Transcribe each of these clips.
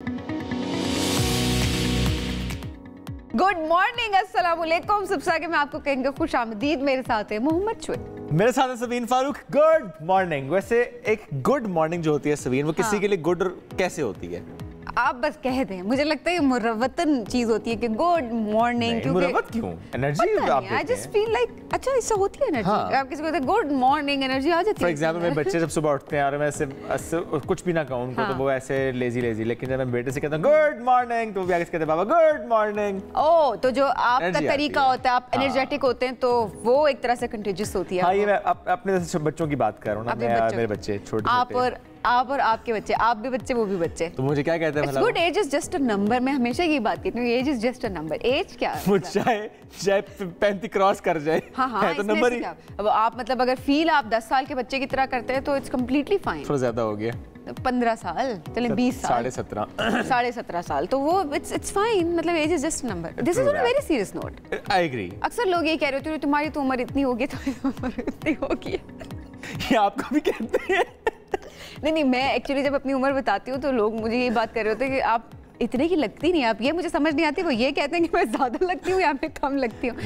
Good morning, अस्सलाम वालेकुम। सबसे आगे मैं आपको कहेंगे खुश आमदीद। मेरे साथ है मोहम्मद शुएब, मेरे साथ है सबीन फारूक। Good morning. वैसे एक गुड मॉर्निंग जो होती है सबीन, वो किसी के लिए गुड कैसे होती है? आप बस कह दें, मुझे लगता है ये मुरवतन चीज होती है कि गुड मॉर्निंग। मुरवत क्यों? एनर्जी आप आई जस्ट फील लाइक अच्छा इससे होती है एनर्जी। आप किसी को कहते हैं गुड मॉर्निंग, एनर्जी आ जाती है। फॉर एग्जांपल मेरे बच्चे जब सुबह उठते हैं और मैं ऐसे कुछ भी ना कहूं उनको, तो वो ऐसे लेजी, लेकिन जब मैं बेटे से कहता हूं गुड मॉर्निंग तो वो भी आगे से कहते हैं बाबा गुड मॉर्निंग। ओह, तो जो आपका तरीका होता है, आप एनर्जेटिक होते हैं, तो वो एक तरह से कंटेजियस होती है। हाँ, ये मैं अपने बच्चों की बात कर रहा हूँ ना, मेरे बच्चे छोटे आप और आपके बच्चे, आप भी बच्चे वो भी बच्चे, तो मुझे क्या कहते हैं? Good age is just a number. मैं हमेशा ये बात कहती हूँ, age is just a number. Age क्या है? चाहे 35 क्रॉस कर जाए, हाँ, तो नंबर ही। अब आप मतलब अगर फील आप 10 साल के बच्चे की तरह करते हैं तो इट्स कम्प्लीटली फाइन। थोड़ा ज्यादा हो गया, 15 साल, चलें 20 साल, 17.5 साल, तो वो इट्स फाइन। मतलब age is just number. This is on a very serious note. I agree. अक्सर लोग ये कह रहे होते हैं तुम्हारी तो उम्र इतनी होगी, तुम्हारी उम्र इतनी होगी। ये आपको भी कहते हैं? नहीं, मैं एक्चुअली जब अपनी उम्र बताती हूँ तो लोग मुझे ये बात कर रहे होते हैं कि आप इतने की लगती नहीं। आप ये मुझे समझ नहीं आती, वो ये कहते हैं कि मैं ज्यादा लगती हूँ या मैं कम लगती हूँ।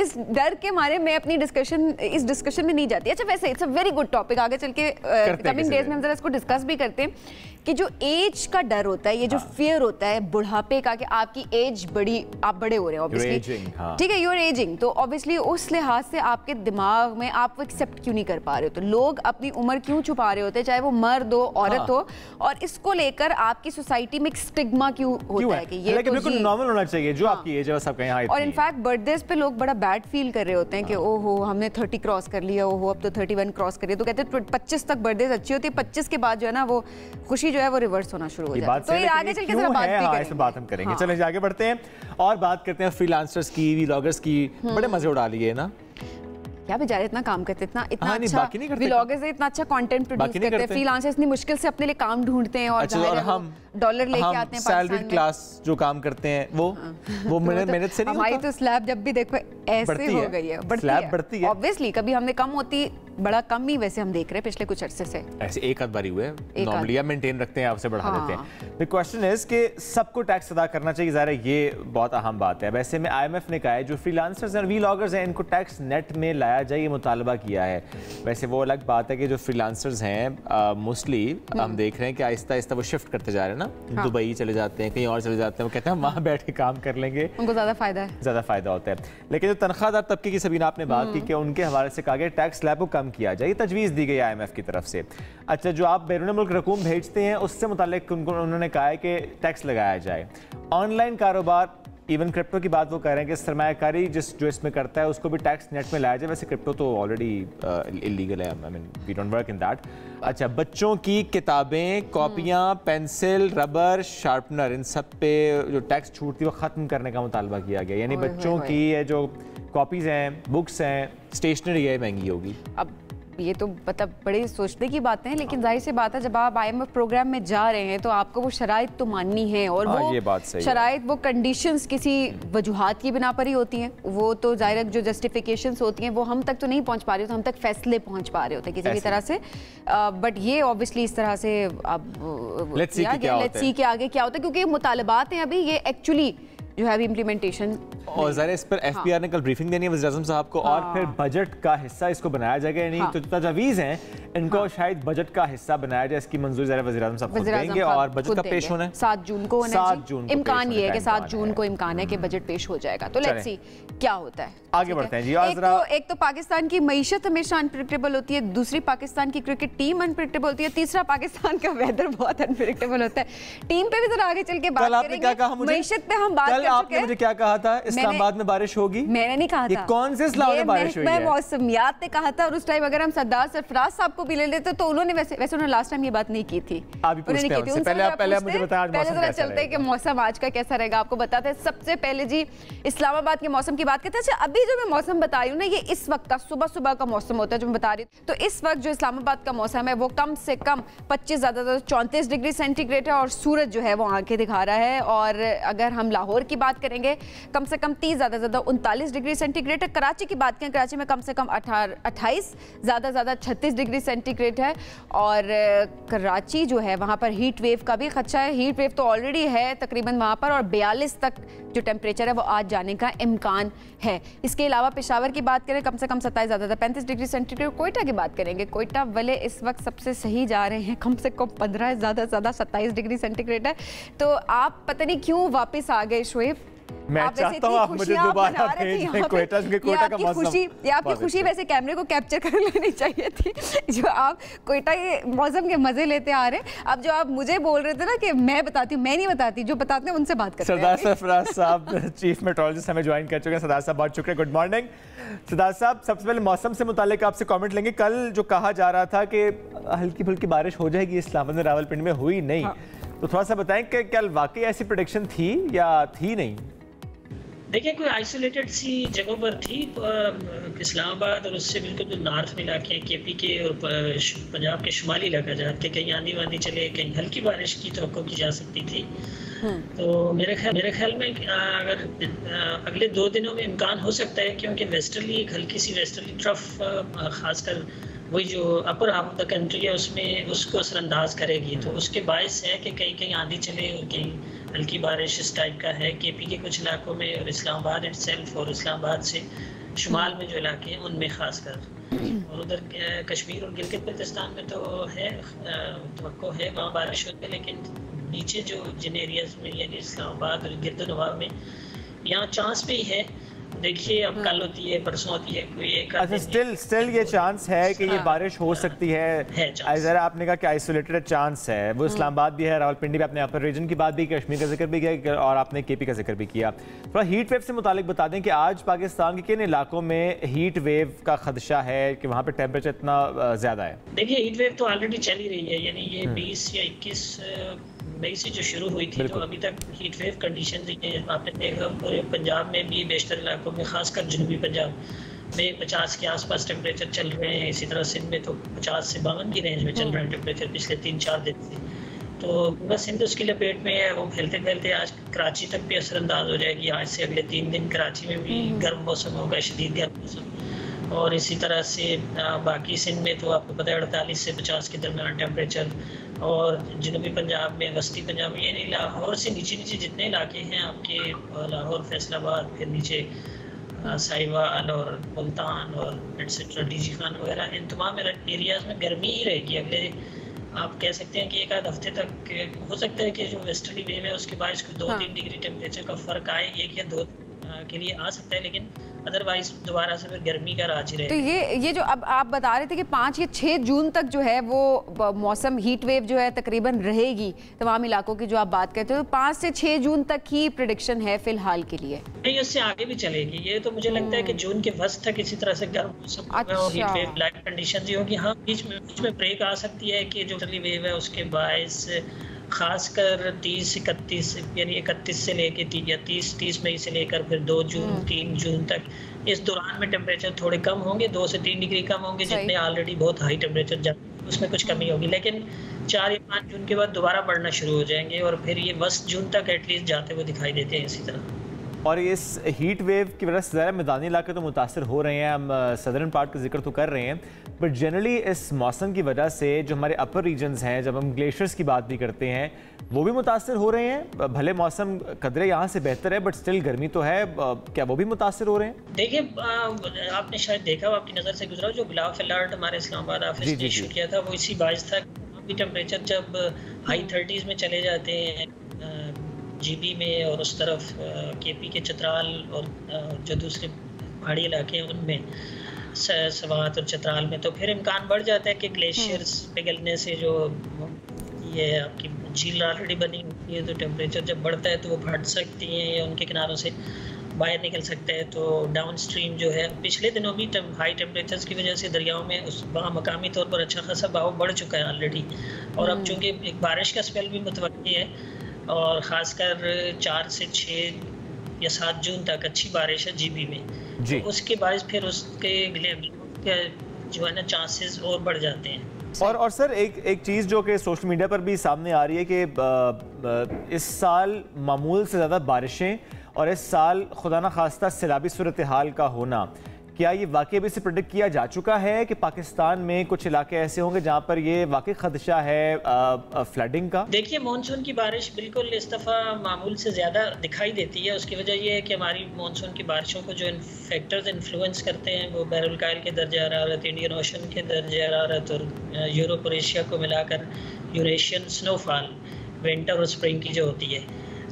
इस डर के मारे मैं अपनी इस डिस्कशन में नहीं जाती। अच्छा, वैसे it's a very good topic. आगे चल के कमिंग डेज में हम जरा इसको डिस्कस भी करते हैं कि जो एज का डर होता है, ये जो फियर होता है बुढ़ापे का, कि आपकी एज आप बड़े हो रहे हैं ऑब्वियसली, ठीक है, यू आर एजिंग, तो ऑब्वियसली उस लिहाज से आपके दिमाग में आप वो एक्सेप्ट क्यों नहीं कर पा रहे हो। तो लोग अपनी उम्र क्यों छुपा रहे होते हैं, चाहे वो मर्द हो औरत हो, और इसको लेकर आपकी सोसाइटी में स्टिग्मा क्यों होता है कि ये तो बिल्कुल नॉर्मल होना चाहिए जो आपकी एज है सब कहीं। हाँ, और इनफैक्ट बर्थडेज पे लोग बड़ा बैड फील कर रहे होते हैं कि ओहो हमने 30 क्रॉस कर लिया, ओहो अब तो 31 क्रॉस कर लिया। तो कहते हैं 25 तक बर्थडेज अच्छी होती है, 25 के बाद जो है ना वो खुशी जो है वो रिवर्स होना शुरू हो जाती है। तो ये आगे चल के जरा बात भी करेंगे। इस बात हम करेंगे। चलिए आगे बढ़ते हैं और बात करते हैं फ्रीलांसर्स की, व्लॉगर्स की। बड़े मजे उड़ा लिए ना, क्या बेचारे इतना काम करते, इतना अच्छा व्लॉगर्स है, इतना अच्छा कंटेंट प्रोड्यूस करते हैं। फ्रीलांसर्स इतनी मुश्किल से अपने लिए काम ढूंढते हैं और हम डॉलर लेके आते हैं। सैलरी क्लास जो काम करते हैं वो मेहनत से नहीं होता। हमारी तो स्लैब जब भी देखो ऐसे हो गई है, बढ़ती है ऑब्वियसली। कभी हमने कम होती, बड़ा कम ही वैसे हम देख रहे हैं पिछले कुछ अरसे से। ऐसे एक आध बारी हुए, नॉर्मली आप मेंटेन रखते हैं, आपसे बढ़ा देते हैं। द क्वेश्चन इज कि सबको टैक्स अदा करना चाहिए, ज़ाहिर है ये बहुत अहम बात है। वैसे में IMF ने कहा है जो फ्रीलांसर्स और व्लॉगर्स हैं इनको टैक्स नेट में लाया जाए, ये मुतालबा किया है। वैसे वो अलग बात है कि जो फ्रीलांसर्स हैं मोस्टली हम देख रहे हैं कि आहिस्ता आहिस्ता वो शिफ्ट करते जा रहे हैं ना, दुबई चले जाते हैं, कहीं और चले जाते हैं। वो कहते हैं हम वहाँ बैठ के काम कर लेंगे, उनको ज़्यादा फायदा होता है। लेकिन जो तनख्वाहदार तबके की सबीना आपने बात की कि उनके हवाले से कहा गया टैक्स स्लैब को कम किया जाए, तजवीज़ दी गई IMF की तरफ से। अच्छा, जो आप बैरून मुल्क रकूम भेजते हैं उससे मुताल्लिक उन्होंने कहा है कि टैक्स लगाया जाए। ऑनलाइन कारोबार, इवन क्रिप्टो की बात वो कह रहे हैं कि सरमायाकारी जो इसमें करता है उसको भी टैक्स नेट में लाया जाए। वैसे क्रिप्टो तो ऑलरेडी इलीगल है, I mean we don't work in that. अच्छा, बच्चों की किताबें, कॉपियाँ, पेंसिल, रबर, शार्पनर, इन सब पे जो टैक्स छूट थी वो ख़त्म करने का मुतालबा किया गया। यानी बच्चों की जो कॉपीज़ हैं, बुक्स हैं, स्टेशनरी है, महंगी होगी। अब ये तो मतलब बड़े सोचने की बातें हैं, लेकिन जाहिर सी बात है जब आप IMF प्रोग्राम में जा रहे हैं तो आपको वो शराइत तो माननी है, और वो शराइत, वो कंडीशंस किसी वजूहात की बिना पर ही होती हैं। वो तो जाहिर जो जस्टिफिकेशंस होती हैं वो हम तक तो नहीं पहुंच पा रही, तो हम तक फैसले पहुंच पा रहे होते हैं किसी भी तरह से। बट ये ऑब्वियसली इस तरह से अब लेट्स सी के आगे क्या होता है, क्योंकि मुतालबात हैं अभी, ये एक्चुअली जो है अभी इम्प्लीमेंटेशन। और ज़रा इस पर FPR ने कल ब्रीफिंग देनी है वज़ीर-ए-आज़म साहब को, और फिर बजट का हिस्सा इसको बनाया जाएगा या नहीं। तो तजवीज़ हैं इनको शायद बजट का हिस्सा बनाया जाए, इसकी मंजूरी ज़रा वज़ीर-ए-आज़म साहब खुद देंगे। और बजट का पेश होना है 7 जून को, 7 जून इम्कान ये है कि 7 जून को इम्कान है कि बजट पेश हो जाएगा। तो लेट्स सी क्या होता है। आगे बढ़ते हैं जी। एक तो पाकिस्तान की मईशत हमेशा अनप्रेडिक्टेबल होती है, दूसरी पाकिस्तान की क्रिकेट टीम अनप्रेडिक्टेबल होती है, तीसरा पाकिस्तान का वेदर बहुत अनप्रेडिक्टेबल होता है। टीम पे भी जरा आगे चल के बात करेंगे। मईशत पे हम बात कर चुके हैं। मुझे क्या कहा था, इस्लामाबाद में बारिश होगी? मैंने नहीं कहा था। कौन से इस्लाम में बारिश हुई है? मौसमियात ने कहा था, और उस टाइम अगर हम सरदार सरफराज साहब को भी ले लेते तो उन्होंने वैसे उन्होंने लास्ट टाइम ये बात नहीं की थी। पहले मुझे बताया जरा चलते हैं कि मौसम आज का कैसा रहेगा, आपको बताते हैं। सबसे पहले जी इस्लामाबाद के मौसम की बात करते हैं। अच्छा, अभी जो मैं मौसम बता रही हूँ ना, ये इस वक्त का सुबह का मौसम होता है जो मैं बता रही हूँ। तो इस वक्त जो इस्लामाबाद का मौसम है वो कम से कम 25 ज़्यादा 34 डिग्री सेंटीग्रेड है, और सूरज जो है वो आंखें दिखा रहा है। और अगर हम लाहौर की बात करेंगे कम से कम 30, ज़्यादा से ज़्यादा 39 डिग्री सेंटीग्रेड है। कराची की बात करें, कराची में कम से कम 28, ज़्यादा से ज़्यादा 36 डिग्री सेंटीग्रेड है। और कराची जो है वहाँ पर हीट वेव का भी खदशा है। हीट वेव तो ऑलरेडी है तकरीबन वहाँ पर, और 42 तक जो टेम्परेचर है वो आज जाने का इम्कान है। इसके अलावा पेशावर की बात करें कम से कम 27, ज़्यादा 35 डिग्री सेंटीग्रेड। कोयटा की बात करेंगे, कोयटा वाले इस वक्त सबसे सही जा रहे हैं, कम से कम 15, ज़्यादा से ज़्यादा 27 डिग्री सेंटीग्रेड है। तो आप पता नहीं क्यों वापस आ गए शुएब। मैं चाहता हूँ आप मुझे दोबारा भेजें कोयटा का मौसम। ये आपकी खुशी वैसे कैमरे को कैप्चर कर लेनी चाहिए थी, जो आप कोयटा के मौसम के मजे लेते आ रहे हैं। अब जो आप मुझे बोल रहे थे ना कि मैं बताती हूँ, मैं नहीं बताती, जो बताते हैं उनसे बात करते हैं। सरदार सरफराज साहब चीफ मेट्रोलॉजिस्ट हमें ज्वाइन कर चुके हैं। सरदार साहब बहुत शुक्रिया, गुड मॉर्निंग। सरदार साहब सबसे पहले मौसम से मुतालिक आपसे कॉमेंट लेंगे। कल जो कहा जा रहा था कि हल्की फुल्की बारिश हो जाएगी इस्लामाबाद में, रावलपिंडी में हुई नहीं, तो थोड़ा सा बताएं कि कल वाकई ऐसी प्रेडिक्शन थी या थी नहीं? देखिए, कोई आइसोलेटेड सी जगहों पर थी, इस्लामाबाद और उससे बिल्कुल जो नॉर्थ में इलाके हैं, केपी के और पंजाब के शुमाली इलाका जहाँ के कहीं आंधी वांधी चले, कहीं हल्की बारिश की तवक्को की जा सकती थी। तो मेरे ख्याल में अगर अगले 2 दिनों में इम्कान हो सकता है, क्योंकि वेस्टर्ली एक हल्की सी वेस्टर्ली ट्रफ खासकर वही जो upper half of the country है उसमें उसको असरअंदाज करेगी, तो उसके बायस है कि कहीं कहीं आंधी चले और कहीं हल्की बारिश इस टाइप का है। केपी के कुछ इलाकों में और इस्लामाबाद इटसेल्फ और इस्लामाबाद से शुमाल में जो इलाके हैं उनमें खासकर, और उधर कश्मीर और गिलगित बल्तिस्तान में तो है तवक्को है वहाँ बारिश होती है, लेकिन नीचे जो जिन एरियाज में यानी इस्लामाबाद और गिरदनवा में यहाँ चांस भी है। देखिए अब कल होती है, परसों होती है, कोई एक अच्छा स्टिल ये चांस है कि ये बारिश हो सकती है। जरा आपने कहा कि आइसोलेटेड चांस है, वो इस्लामाबाद भी है, रावलपिंडी भी, आपने अपर रीजन की बात भी, कश्मीर का जिक्र भी किया और आपने केपी का जिक्र भी किया। थोड़ा हीट वेव से मुतालिक बता दें कि आज पाकिस्तान के किन इलाकों में हीट वेव का खदशा है कि वहाँ पे टेम्परेचर इतना ज़्यादा है? देखिए हीट वेव तो ऑलरेडी चल ही रही है, यानी ये 20 या 21 मई से जो शुरू हुई थी, तो अभी तक हीट वेव कंडीशन रही है। आपने देखा पूरे पंजाब में भी बेशतर इलाकों में, खासकर जनूबी पंजाब में 50 के आसपास टेम्परेचर चल रहे हैं। इसी तरह सिंध में तो 50 से 52 की रेंज में चल रहा है टेम्परेचर पिछले 3-4 दिन से। तो पूरा सिंध उसकी लपेट में है। वो फैलते फैलते आज कराची तक भी असरअंदाज हो जाएगी। आज से अगले 3 दिन कराची में भी गर्म मौसम होगा, शदीद गर्म मौसम। और इसी तरह से बाकी सिंध में तो आपको पता है 48 से 50 के दरमियान टेम्परेचर। और जनूबी पंजाब में, वस्ती पंजाब में, यानी लाहौर से नीचे नीचे जितने इलाके हैं आपके, लाहौर, फैसलाबाद, फिर नीचे साहिवाल और मुल्तान और एटसेट्रा, डीजी खान वगैरह, इन तमाम एरियाज़ में गर्मी ही रहेगी। अगले आप कह सकते हैं कि 1 आध हफ्ते तक हो सकता है कि जो वेस्टर्ली वेव है उसके बाद 2-3 डिग्री टेम्परेचर का फ़र्क आए, 1 या 2 के लिए आ सकता है, लेकिन अदरवाइज दोबारा से फिर गर्मी का राज रहेगा। तो ये जो अब आप बता रहे थे कि 5 या 6 जून तक जो है वो मौसम हीट वेव जो है तकरीबन रहेगी तमाम इलाकों की, जो आप बात करते हो, तो 5 से 6 जून तक ही प्रेडिक्शन है फिलहाल के लिए। नहीं, उससे आगे भी चलेगी। ये तो मुझे लगता है कि जून के वस्त तक इसी तरह से गर्म मौसम और हीट वेव ब्लैक कंडीशन जो होगी। हाँ, बीच में ब्रेक आ सकती है कि जो सर्दी वेव है उसके बायस खासकर 30-31 यानी 31 से लेकर 30 मई से लेकर फिर 2 जून 3 जून तक, इस दौरान में टेम्परेचर थोड़े कम होंगे, 2 से 3 डिग्री कम होंगे, जितने ऑलरेडी बहुत हाई टेम्परेचर जाते उसमें कुछ कमी होगी। लेकिन 4 या 5 जून के बाद दोबारा बढ़ना शुरू हो जाएंगे और फिर ये वस्त जून तक एटलीस्ट जाते हुए दिखाई देते हैं इसी तरह। और इस हीट वेव की वजह से ज़्यादा मैदानी इलाके तो मुतासर हो रहे हैं, हम सदर्न पार्ट का जिक्र तो कर रहे हैं, बट जनरली इस मौसम की वजह से जो हमारे अपर रीजन्स हैं, जब हम ग्लेशियर्स की बात भी करते हैं, वो भी मुतासर हो रहे हैं। भले मौसम कदरे यहाँ से बेहतर है, बट स्टिल गर्मी तो है, क्या वो भी मुतासर हो रहे हैं? देखिए, आपने शायद देखा, आपकी नज़र से गुजरा, जो गुलाब अलर्ट हमारे इस्लामाबाद ऑफिस ने इशू किया था, वो इसी बायस था। टेम्परेचर जब हाई 30s में चले जाते हैं जीबी में और उस तरफ केपी के चतराल और जो दूसरे पहाड़ी इलाके हैं उनमें, सवात और चतराल में, तो फिर इम्कान बढ़ जाता है कि ग्लेशियर्स पिघलने से जो ये आपकी झील ऑलरेडी बनी हुई है, तो टेम्परेचर जब बढ़ता है तो वो फट सकती हैं या उनके किनारों से बाहर निकल सकता है। तो डाउन स्ट्रीम जो है, पिछले दिनों भी हाई टेम्परेचर्स की वजह से दरियाओं में वहाँ मकामी तौर पर अच्छा खासा बहाव बढ़ चुका है ऑलरेडी। और अब चूँकि एक बारिश का स्पेल भी मुतवक्की है और ख़ासकर 4 से 6 या 7 जून तक अच्छी बारिश है जीबी में, तो उसके बाद फिर उसके जो है ना चांसेस और बढ़ जाते हैं। और सर एक चीज़ जो कि सोशल मीडिया पर भी सामने आ रही है कि इस साल मामूल से ज़्यादा बारिशें और इस साल खुदा न खास्ता सैलाबी सूरत हाल का होना, क्या ये वाकई भी से प्रेडिक्ट किया जा चुका है कि पाकिस्तान में कुछ इलाके ऐसे होंगे जहां पर ये वाकई खदशा है फ्लडिंग का? देखिए, मानसून की बारिश बिल्कुल इस दफ़ा मामूल से ज़्यादा दिखाई देती है। उसकी वजह यह है कि हमारी मानसून की बारिशों को जो फैक्टर्स इन्फ्लुएंस करते हैं वो बैरुलकाइल के दर्जा हरारत, इंडियन ओशन के दर्जा हरारत और यूरोप और एशिया को मिलाकर यूरेशियन स्नोफॉल, विंटर और स्प्रिंग की जो होती है,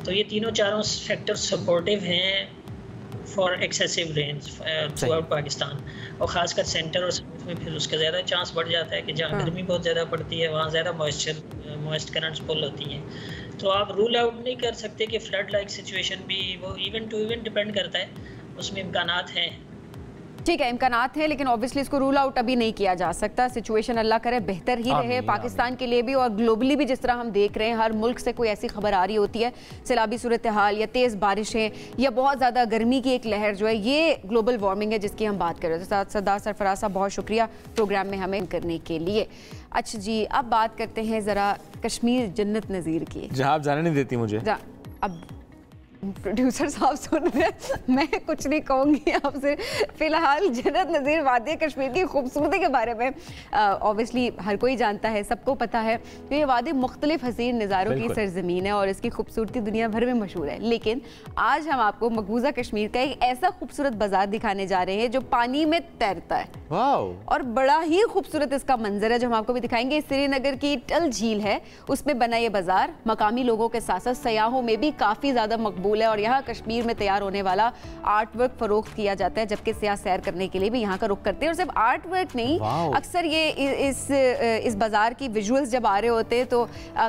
तो ये तीनों चारों फैक्टर सपोर्टिव हैं for excessive range through out Pakistan, और ख़ासकर सेंटर और साउथ में फिर उसका ज़्यादा चांस बढ़ जाता है कि जहाँ गर्मी बहुत ज़्यादा पड़ती है वहाँ ज़्यादा मॉइस्ट करंट्स पुल होती हैं। तो आप रूल आउट नहीं कर सकते कि फ्लड लाइक सिचुएशन भी, वो इवेंट टू इवेंट डिपेंड करता है, उसमें इम्कानात हैं। ठीक है, इम्कानात है, लेकिन ऑब्वियसली इसको रूल आउट अभी नहीं किया जा सकता। सिचुएशन अल्लाह करे बेहतर ही रहे पाकिस्तान के लिए भी और ग्लोबली भी। जिस तरह हम देख रहे हैं हर मुल्क से कोई ऐसी खबर आ रही होती है, सैलाबी सूरत हाल या तेज़ बारिशें या बहुत ज़्यादा गर्मी की एक लहर जो है, ये ग्लोबल वार्मिंग है जिसकी हम बात कर रहे थे। सरदार सरफराज साहब बहुत शुक्रिया प्रोग्राम में हमें करने के लिए। अच्छा जी, अब बात करते हैं ज़रा कश्मीर जन्नत नज़ीर की, जहाँ आप जाने नहीं देती मुझे। अब प्रोड्यूसर साहब सुन रहे हैं, मैं कुछ नहीं कहूँगी आपसे। फिलहाल जन्नत नज़ीर वादी कश्मीर की खूबसूरती के बारे में ऑब्वियसली हर कोई जानता है, सबको पता है कि ये वादी मुख्तलिफ हसीन नज़ारों की सरजमीन है और इसकी खूबसूरती दुनिया भर में मशहूर है। लेकिन आज हम आपको मकबूजा कश्मीर का एक ऐसा खूबसूरत बाजार दिखाने जा रहे हैं जो पानी में तैरता है और बड़ा ही खूबसूरत इसका मंजर है, जो हम आपको भी दिखाएंगे। श्रीनगर की टल झील है, उसमें बना ये बाजार मकामी लोगों के साथ साथ सयाहों में भी काफ़ी ज़्यादा मकबूल है और यहाँ कश्मीर में तैयार होने वाला आर्ट वर्क फरोख्त किया जाता है, जबकि सियाह सैर करने के लिए भी यहाँ का रुख करते हैं। और सिर्फ आर्ट वर्क नहीं, अक्सर ये इस बाजार की विजुअल्स जब आ रहे होते हैं तो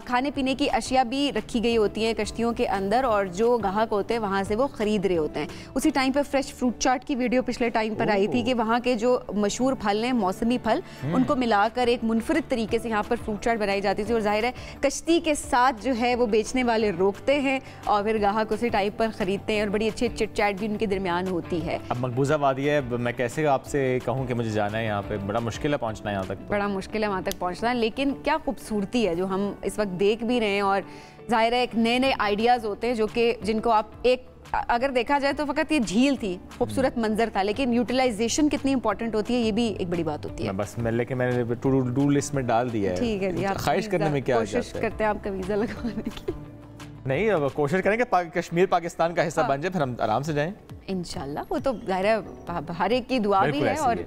खाने पीने की अशिया भी रखी गई होती हैं कश्तियों के अंदर और जो ग्राहक होते हैं वहाँ से वो खरीद रहे होते हैं। उसी टाइम पर फ्रेश फ्रूट चाट की वीडियो पिछले टाइम पर आई थी कि वहाँ के जो मशहूर फल हैं, मौसमी फल, उनको मिलाकर एक मुनफरिद तरीके से यहाँ पर फ्रूट चाट बनाई जाती थी और जाहिर है कश्ती के साथ जो है वो बेचने वाले रोकते हैं और फिर ग्राहक उसी टाइप पर खरीदते हैं और बड़ी अच्छी चिट चैट भी उनके दरमियान होती है। अब मकबूजा वादी है, मैं कैसे आपसे कहूँ कि मुझे जाना है यहाँ पे, बड़ा मुश्किल है पहुँचना यहाँ तक। बड़ा मुश्किल है वहाँ तक पहुँचना, लेकिन क्या खूबसूरती है जो हम इस वक्त देख भी रहे हैं और जाहिर है एक नए नए आइडियाज़ होते हैं जो कि जिनको आप एक अगर देखा जाए तो फकत ये झील थी, खूबसूरत मंजर था, लेकिन यूटिलाइजेशन कितनी इंपॉर्टेंट होती है ये भी एक बड़ी बात होती है। बस लेकिन मैंने टू डू लिस्ट में डाल दिया है। ठीक है जी, आप ख्वाहिश करने में क्या कोशिश करते हैं आपका वीज़ा लगवाने की। नहीं, अब कोशिश करेंगे कश्मीर पाकिस्तान का हिस्सा बन जाए, फिर हम आराम से जाएं इंशाल्लाह। वो तो जाहिर है हर एक की दुआ भी है और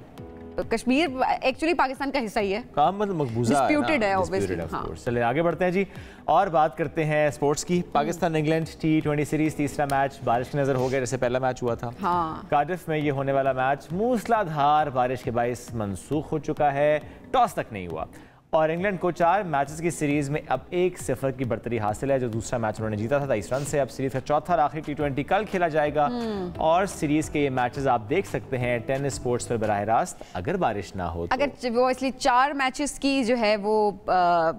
कश्मीर एक्चुअली पाकिस्तान का हिस्सा ही है, डिस्प्यूटेड है ऑब्वियसली। हाँ, चलिए आगे बढ़ते हैं जी और बात करते हैं स्पोर्ट्स की। पाकिस्तान इंग्लैंड T20 सीरीज तीसरा मैच बारिश की नजर हो गया, जैसे पहला मैच हुआ था। हाँ, कार्डिफ में ये होने वाला मैच मूसलाधार बारिश के बायस मनसूख हो चुका है, टॉस तक नहीं हुआ और इंग्लैंड को 4 मैचेस की सीरीज में अब 1-0 की बढ़तरी हासिल है। जो दूसरा मैच उन्होंने जीता था 23 रन से, अब सीरीज का चौथा और आखिरी T20 कल खेला जाएगा और सीरीज के ये मैचेस आप देख सकते हैं टेनिस स्पोर्ट्स पर बराह रास्त, अगर बारिश ना हो तो। अगर वो इसलिए 4 मैचेस की जो है वो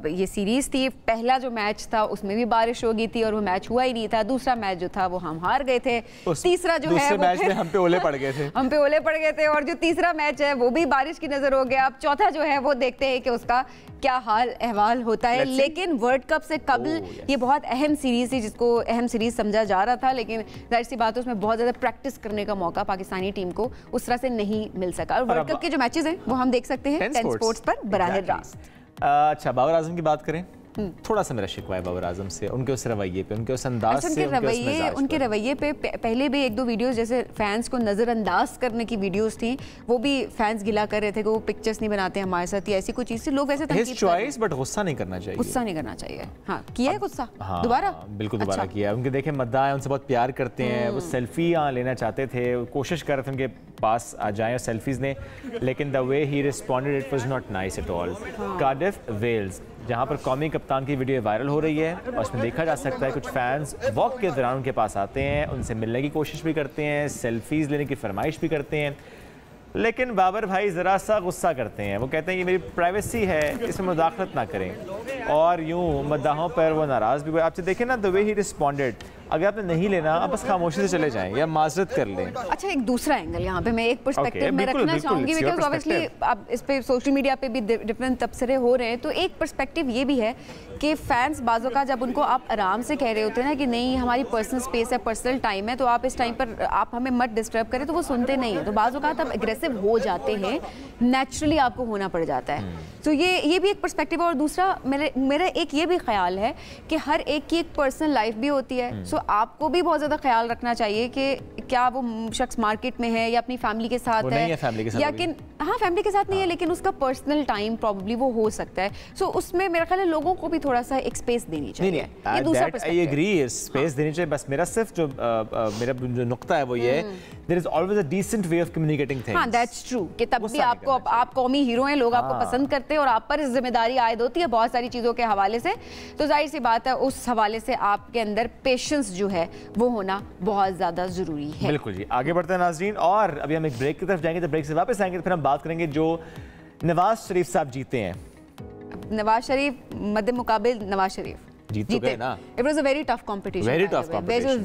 ये सीरीज थी, पहला जो मैच था उसमें भी बारिश हो गई थी और वो मैच हुआ ही नहीं था। दूसरा मैच जो था वो हम हार गए थे, तीसरा जो है वो मैच में हम पे ओले पड़ गए थे और जो तीसरा मैच है वो भी बारिश की नजर हो गया। अब चौथा जो है वो देखते हैं कि उसका क्या हाल अहवाल होता है। लेकिन वर्ल्ड कप से कबल ये बहुत अहम सीरीज थी जिसको अहम सीरीज समझा जा रहा था, लेकिन जाहिर सी बात है उसमें बहुत ज़्यादा प्रैक्टिस करने का मौका पाकिस्तानी टीम को उस तरह से नहीं मिल सका। और वर्ल्ड कप के जो मैचेस हैं वो हम देख सकते हैं टेन स्पोर्ट्स पर बराह रास्त। अच्छा, बाबर आजम की बात करें, थोड़ा सा मेरा शिकवा है बाबर आजम से, उनके उस रवैये पे, उनके उस अंदाज से, उनके रवैये पे पहले भी 1-2 वीडियोस जैसे फैंस को नज़रअंदाज करने की वीडियोस थी, वो भी फैंस गिला कर रहे थे कि वो पिक्चर्स नहीं बनाते हमारे साथ, ऐसी कोई चीज़ थी। लोग वैसे बट गुस्सा नहीं करना चाहिए, गुस्सा नहीं करना चाहिए। हाँ, किया है गुस्सा दोबारा, बिल्कुल दोबारा किया है। उनके देखे मद्दा है, उनसे बहुत प्यार करते हैं, वो सेल्फी लेना चाहते थे, कोशिश कर रहे थे उनके पास आ जाएं और सेल्फीज ने, लेकिन the way he responded it was not nice at all. Cardiff Wales, जहां पर कौमी कप्तान की वीडियो वायरल हो रही है और उसमें देखा जा सकता है कुछ फैंस वॉक के दौरान उनके पास आते हैं, उनसे मिलने की कोशिश भी करते हैं, सेल्फीज लेने की फरमाइश भी करते हैं, लेकिन बाबर भाई ज़रा सा गुस्सा करते हैं। वो कहते हैं ये मेरी प्राइवेसी है, इसमें मुदाखलत ना करें और यूँ मद्दाहों पर वो नाराज़ भी हुए। आपसे देखें ना द वे ही रिस्पॉन्डेड, अगर आपने नहीं लेना आप बस खामोशी से चले जाएं या माजरत कर लें। अच्छा, एक दूसरा एंगल यहाँ पे मैं एक पर्सपेक्टिव में रखना चाहूंगी, बिकॉज ऑब्वियसली अब इस पे सोशल मीडिया पे भी डिफरेंट तबसरे हो रहे हैं, तो एक पर्सपेक्टिव ये भी है कि फैंस बाजों का जब उनको आप आराम से कह रहे होते हैं ना कि नहीं हमारी पर्सनल स्पेस है, पर्सनल टाइम है, तो आप इस टाइम पर आप हमें मत डिस्टर्ब करें, तो वो सुनते नहीं है, तो बाजों का तब एग्रेसिव हो जाते हैं, नेचुरली आपको होना पड़ जाता है। तो ये भी एक पर्सपेक्टिव है। और दूसरा मेरा एक ये भी ख्याल है कि हर एक की एक पर्सनल लाइफ भी होती है, सो आपको भी बहुत ज़्यादा ख्याल रखना चाहिए कि क्या वो शख्स मार्केट में है या अपनी फैमिली के साथ है, या कि हाँ फैमिली के साथ नहीं है लेकिन उसका पर्सनल टाइम प्रॉब्ली वो हो सकता है। सो उसमें मेरा ख्याल है लोगों को भी थोड़ा सा एक स्पेस देनी चाहिए। ये दूसरा पर्सपेक्टिव। आई एग्री, स्पेस देनी चाहिए। बस मेरा सिर्फ मेरा जो नुक्ता है वो ये है, there is always a decent way of communicating things. हाँ, दैट्स ट्रू कि तब भी आप कौमी हीरो हैं, लोग आपको पसंद करते हैं और आप पर जिम्मेदारी आयद होती है बहुत सारी चीज़ों के हवाले से, तो जाहिर सी बात है उस हवाले से आपके अंदर पेशेंस जो है वो होना बहुत ज़्यादा ज़रूरी है। बिल्कुल जी। आगे बढ़ते हैं नाज़रीन, और अभी हम एक ब्रेक की तरफ जाएंगे, तो ब्रेक से वापस आएंगे तो फिर हम बात करेंगे जो नवाज शरीफ साहब जीते हैं। नवाज शरीफ मद्दे मुकाबिल नवाज शरीफ जीत चुके हैं ना। It was a very tough competition. Very tough competition.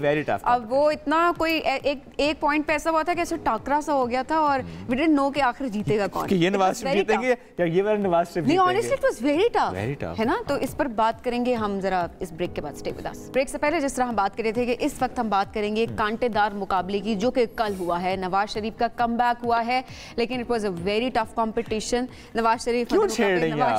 Very tough. अब वो इतना कोई एक पॉइंट पे ऐसा हुआ था कि ऐसा टाकरा सा हो गया था और we didn't know कि आखिर जीतेगा कौन। कि ये नवाज शरीफ जीतेंगे या ये वाला नवाज शरीफ जीतेंगे। नहीं, honestly it was very tough. Very tough. है ना, तो इस पर बात करेंगे हम जरा इस ब्रेक के बाद। Stay with us. ब्रेक से पहले जिस तरह हम बात कर रहे थे कि इस वक्त हम बात करेंगे कांटेदार मुकाबले की जो कि कल हुआ है। नवाज शरीफ का कमबैक हुआ है, लेकिन it was a very tough competition. Nawaz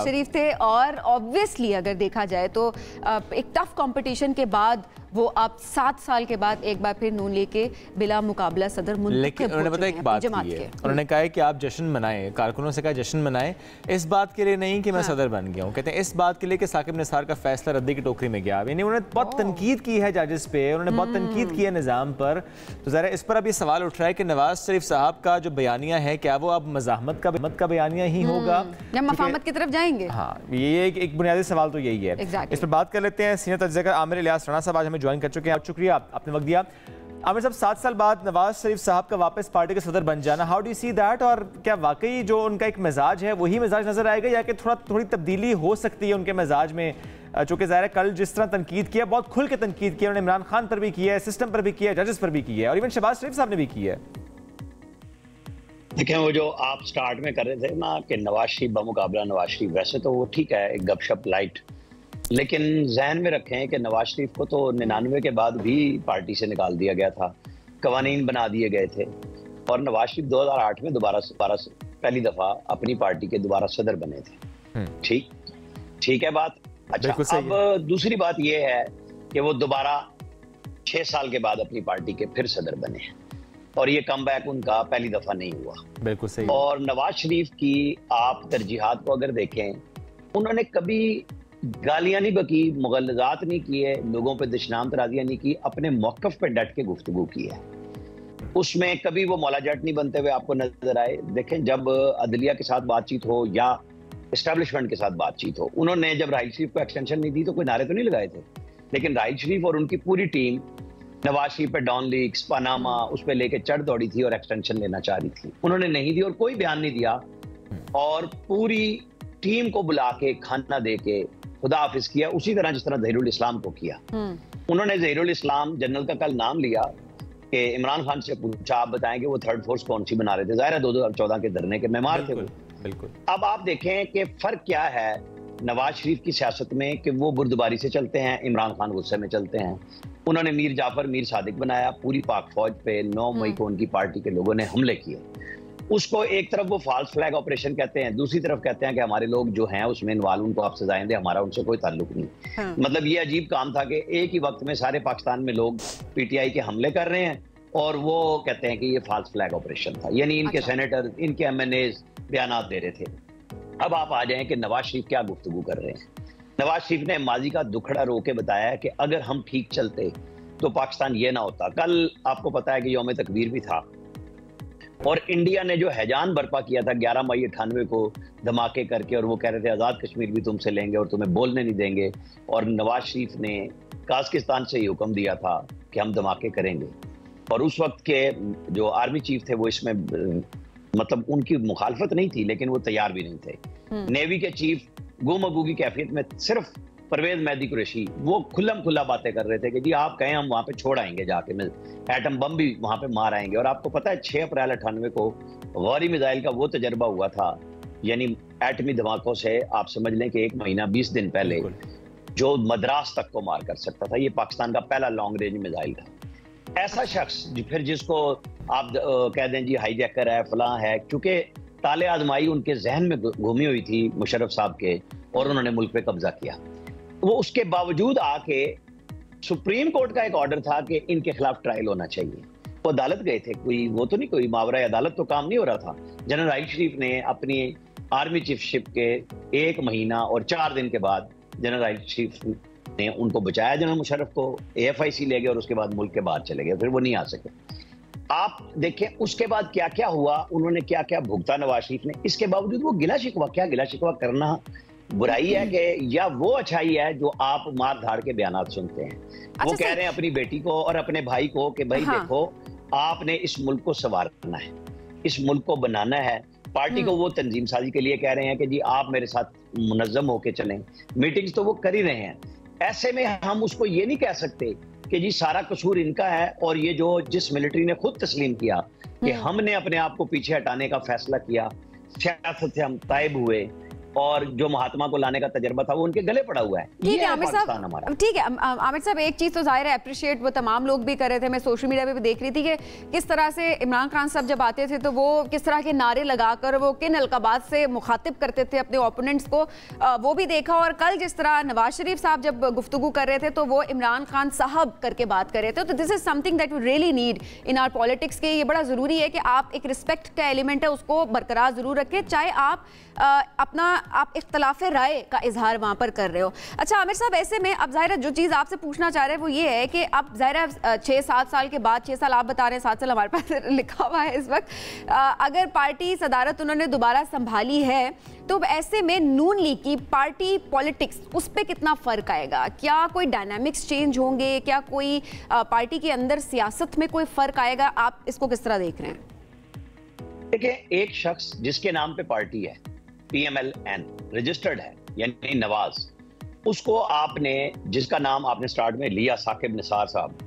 Sharif थे और ऑब्वियसली अगर देखा जाए तो एक टफ कंपटीशन के बाद वो आप 7 साल के बाद एक बार फिर नून लेके बिला मुकाबला सदर मुंतखब। लेकिन उन्होंने पता एक बात की है, उन्होंने कहा है कि आप जश्न मनाएं, कारकुनों से कहा जश्न मनाएं, इस बात के लिए नहीं कि मैं सदर बन गया हूं, कहते हैं इस बात के लिए कि साकिब निसार का फैसला रद्दी की टोकरी में गया। यानी उन्होंने बहुत तनकीद की है जजेस पे, उन्होंने बहुत तनकीद की है निज़ाम पर। तो ज़रा इस पर अब ये सवाल उठ रहा है कि नवाज शरीफ साहब का जो बयानिया है क्या वो अब मज़ाहमत का बयानिया ही होगा या मफाहमत की तरफ जाएंगे? हाँ, ये एक बुनियादी सवाल तो यही है। इस पर बात कर लेते हैं। सीनियर तज्ज़ियाकार आमिर इलियास राणा साहब आज हमें ज्वाइन कर चुके हैं। शुक्रिया आपने वक्त दिया। आमिर साहब, 7 साल बाद नवाज शरीफ साहब का वापस पार्टी के सदर बन जाना, how do you see that? और क्या वाकई जो उनका एक मिजाज है वही मिजाज नजर आएगा या कि थोड़ी तब्दीली हो सकती है उनके मिजाज में? चूंकि ज़ाहिर है कल जिस तरह तनकीद किया, बहुत खुल के तनकीद किया उन्होंने, इमरान खान पर भी किया है, सिस्टम पर भी किया है, जजेस पर भी किया है और इवन शहबाज शरीफ साहब ने भी किया है। देखें, वो जो आप स्टार्ट में कर रहे थे ना कि नवाज शरीफ बमुकाबला नवाज शरीफ, वैसे तो वो ठीक है, एक गपशप लाइट, लेकिन जहन में रखें कि नवाज शरीफ को तो 99 के बाद भी पार्टी से निकाल दिया गया था, कवानीन बना दिए गए थे और नवाज शरीफ 2008 में दोबारा पहली दफा अपनी पार्टी के दोबारा सदर बने थे। ठीक है बात। अच्छा, अब दूसरी बात यह है कि वो दोबारा 6 साल के बाद अपनी पार्टी के फिर सदर बने और ये कमबैक उनका पहली दफा नहीं हुआ। बिल्कुल सही। और नवाज शरीफ की आप तरजीहात को अगर देखें, उन्होंने कभी गालियां नहीं बकी, मुगलजात नहीं किए, लोगों पे दुश्मनाम तराजियां नहीं की, अपने मौकफ पे डट के गुफ्तगू की है। उसमें कभी वो मौला जट नहीं बनते हुए आपको नजर आए। देखें, जब अदलिया के साथ बातचीत हो या एस्टेब्लिशमेंट के साथ बातचीत हो, उन्होंने जब राहिल शरीफ को एक्सटेंशन नहीं दी तो कोई नारे तो नहीं लगाए थे, लेकिन राहिल शरीफ और उनकी पूरी टीम नवाज शरीफ पे डॉन लीक्स, पनामा उस पर लेके चढ़ दौड़ी थी और एक्सटेंशन लेना चाह रही थी। उन्होंने नहीं दी और कोई बयान नहीं दिया और पूरी टीम को बुला के खाना दे के खुदा हाफिज किया, उसी तरह जिस तरह ज़हीरुल इस्लाम को किया। उन्होंने ज़हीरुल इस्लाम जनरल का कल नाम लिया कि इमरान खान से पूछा आप बताएं कि वो थर्ड फोर्स कौन सी बना रहे थे। ज़ाहिर है 2014 के धरने के मेहमान थे वो। बिल्कुल। अब आप देखें कि फर्क क्या है नवाज शरीफ की सियासत में कि वो बुर्दबारी से चलते हैं, इमरान खान गुस्से में चलते हैं। उन्होंने मीर जाफर मीर सादिक बनाया, पूरी पाक फौज पे 9 मई को उनकी पार्टी के लोगों ने हमले किए। उसको एक तरफ वो फॉल्स फ्लैग ऑपरेशन कहते हैं, दूसरी तरफ कहते हैं कि हमारे लोग जो हैं उसमें इन्वॉल्व, उनको आप सजाएं दें, हमारा उनसे कोई ताल्लुक नहीं। मतलब ये अजीब काम था कि एक ही वक्त में सारे पाकिस्तान में लोग पीटीआई के हमले कर रहे हैं और वो कहते हैं कि ये फॉल्स फ्लैग ऑपरेशन था। यानी इनके सेनेटर, इनके एमएनएज बयान दे रहे थे। अब आप आ जाएं कि नवाज शरीफ क्या गुफ्तगू कर रहे हैं। नवाज शरीफ ने माजी का दुखड़ा रो के बताया कि अगर हम ठीक चलते तो पाकिस्तान ये ना होता। कल आपको पता है कि यौम तकबीर भी था और इंडिया ने जो हैजान बर्पा किया था 11 मई 98 को धमाके करके, और वो कह रहे थे आज़ाद कश्मीर भी तुमसे लेंगे और तुम्हें बोलने नहीं देंगे, और नवाज शरीफ ने काज़किस्तान से ही हुक्म दिया था कि हम धमाके करेंगे। और उस वक्त के जो आर्मी चीफ थे वो इसमें मतलब उनकी मुखालफत नहीं थी, लेकिन वो तैयार भी नहीं थे। नेवी के चीफ गुमगू की कैफियत में सिर्फ परवेज मेहदी कुरैशी वो खुल्लम खुल्ला बातें कर रहे थे कि जी आप कहें हम वहां पे छोड़ आएंगे, जाके एटम बम भी वहां पे मार आएंगे। और आपको पता है 6 अप्रैल 98 को गौरी मिसाइल का वो तजर्बा हुआ था, यानी एटमी धमाकों से आप समझ लें कि 1 महीना 20 दिन पहले जो मद्रास तक को मार कर सकता था, ये पाकिस्तान का पहला लॉन्ग रेंज मिसाइल था। ऐसा शख्स फिर जिसको आप कह दें जी हाईजैकर है, फलां है, क्योंकि ताले आजमाई उनके जहन में घूमी हुई थी मुशर्रफ साहब के और उन्होंने मुल्क पे कब्जा किया। वो उसके बावजूद आके सुप्रीम कोर्ट का एक ऑर्डर था कि इनके खिलाफ ट्रायल होना चाहिए। वो अदालत गए थे, कोई वो तो नहीं, कोई मावरा अदालत तो काम नहीं हो रहा था। जनरल राहिल शरीफ ने अपनी आर्मी चीफशिप के 1 महीना और 4 दिन के बाद जनरल राहिल शरीफ ने उनको बचाया, जनरल मुशर्रफ को, AFIC ले गए और उसके बाद मुल्क के बाहर चले गए, फिर वो नहीं आ सके। आप देखें उसके बाद क्या क्या हुआ, उन्होंने क्या क्या भुगता नवाज शरीफ ने। इसके बावजूद वो गिला शिकवा करना बुराई है कि या वो अच्छाई है जो आप मार धाड़ के बयानात सुनते हैं। वो कह रहे हैं अपनी बेटी को और अपने भाई को कि भाई देखो आपने इस मुल्क को संवारना है, इस मुल्क को बनाना है। पार्टी को वो तंजीम साजी के लिए कह रहे हैं कि जी आप मेरे साथ मुनज़्ज़म होके चलें। मीटिंग्स तो वो कर ही रहे हैं। ऐसे में हम उसको ये नहीं कह सकते कि जी सारा कसूर इनका है, और ये जो जिस मिलिट्री ने खुद तस्लीम किया कि हमने अपने आप को पीछे हटाने का फैसला किया, सियासत से हम ताइब हुए और जो महात्मा को लाने का तजर्बा था वो उनके गले पड़ा हुआ है। ठीक है आमिर साहब, ठीक है आमिर साहब, एक चीज तो जाहिर है अप्रिशिएट वो तमाम लोग भी कर रहे थे। मैं सोशल मीडिया पे भी देख रही थी कि किस तरह से इमरान खान साहब जब आते थे तो वो किस तरह के नारे लगाकर वो किन अलकाबात से मुखातिब करते थे अपने ओपोनेंट्स को, वो भी देखा। और कल जिस तरह नवाज शरीफ साहब जब गुफ्तगू कर रहे थे तो वो इमरान खान साहब करके बात कर रहे थे। तो this is something that we really need in our politics के। ये बड़ा जरूरी है कि आप एक रिस्पेक्ट का एलिमेंट है उसको बरकरार जरूर रखें, चाहे आप इख्तलाफ राय का इजहार वहां पर कर रहे हो। अच्छा आमिर साहब, ऐसे में अब जाहिर है जो चीज़ आपसे पूछना चाह रहे हैं वो ये है कि अब जाहिर है 6-7 साल के बाद, 6 साल आप बता रहे हैं, 7 साल हमारे पास लिखा हुआ है इस वक्त, अगर पार्टी सदारत उन्होंने दोबारा संभाली है तो ऐसे में नून लीग की पार्टी पॉलिटिक्स उस पर कितना फर्क आएगा? क्या कोई डायनामिक्स चेंज होंगे? क्या कोई पार्टी के अंदर सियासत में कोई फर्क आएगा? आप इसको किस तरह देख रहे हैं? देखिए, एक शख्स जिसके नाम पे पार्टी है, PMLN रजिस्टर्ड है, यानी नवाज, उसको आपने, जिसका नाम आपने स्टार्ट में लिया साकिब निसार साहब,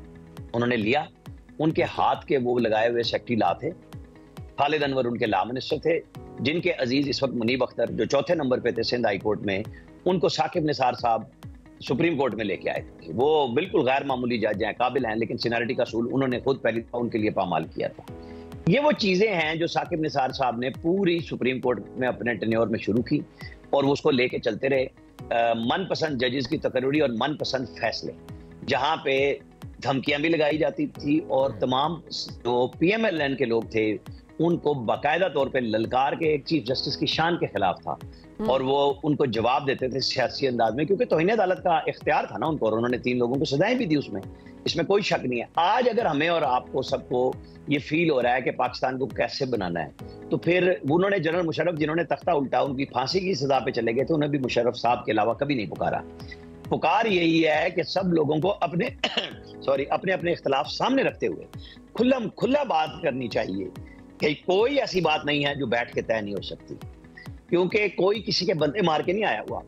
उन्होंने लिया, उनके हाथ के वो लगाए हुए सेक्रेटरी ला थे, खालिद अनवर उनके ला मिनिस्टर थे, जिनके अजीज इस वक्त मुनीब अख्तर जो 4थे नंबर पे थे सिंध हाई कोर्ट में, उनको साकिब निसार साहब सुप्रीम कोर्ट में लेके आए थे। वो बिल्कुल गैर मामूली जज हैं, काबिल हैं, लेकिन सीनियरिटी का असूल उन्होंने खुद पहले उनके लिए पामाल किया था। ये वो चीजें हैं जो साकिब निसार साहब ने पूरी सुप्रीम कोर्ट में अपने टेन्योर में शुरू की और वो उसको लेके चलते रहे। मनपसंद जजेस की तकरीरी और मनपसंद फैसले, जहां पे धमकियां भी लगाई जाती थी और तमाम जो PMLN के लोग थे उनको बाकायदा तौर पे ललकार के एक चीफ जस्टिस की शान के खिलाफ था और वो उनको जवाब देते थे सियासी अंदाज में, क्योंकि तौहीन अदालत का इख्तियार था ना उनको, और उन्होंने 3 लोगों को सजाएं भी दी उसमें, इसमें कोई शक नहीं है। आज अगर हमें और आपको सबको ये फील हो रहा है कि पाकिस्तान को कैसे बनाना है, तो फिर उन्होंने जनरल मुशर्रफ जिन्होंने तख्ता उल्टा उनकी फांसी की सजा पे चले गए थे, उन्हें भी मुशर्रफ साहब के अलावा कभी नहीं पुकारा। पुकार यही है कि सब लोगों को अपने अपने अपने इख्तलाफ सामने रखते हुए खुल्लम खुल्ला बात करनी चाहिए कि कोई ऐसी बात नहीं है जो बैठ के तय नहीं हो सकती, क्योंकि कोई किसी के बंदे मार के नहीं आया हुआ।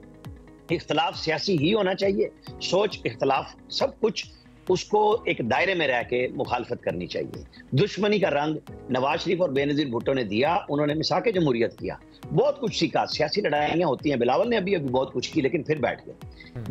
इख्तलाफ सियासी ही होना चाहिए, सोच इख्तलाफ सब कुछ, उसको एक दायरे में रह के मुखालफत करनी चाहिए। दुश्मनी का रंग नवाज शरीफ और बेनजीर भुट्टो ने दिया, उन्होंने मिसाके जमहूरियत किया, बहुत कुछ सीखा, सियासी लड़ाइयां होती हैं, बिलावल ने अभी बहुत कुछ की, लेकिन फिर बैठ गए।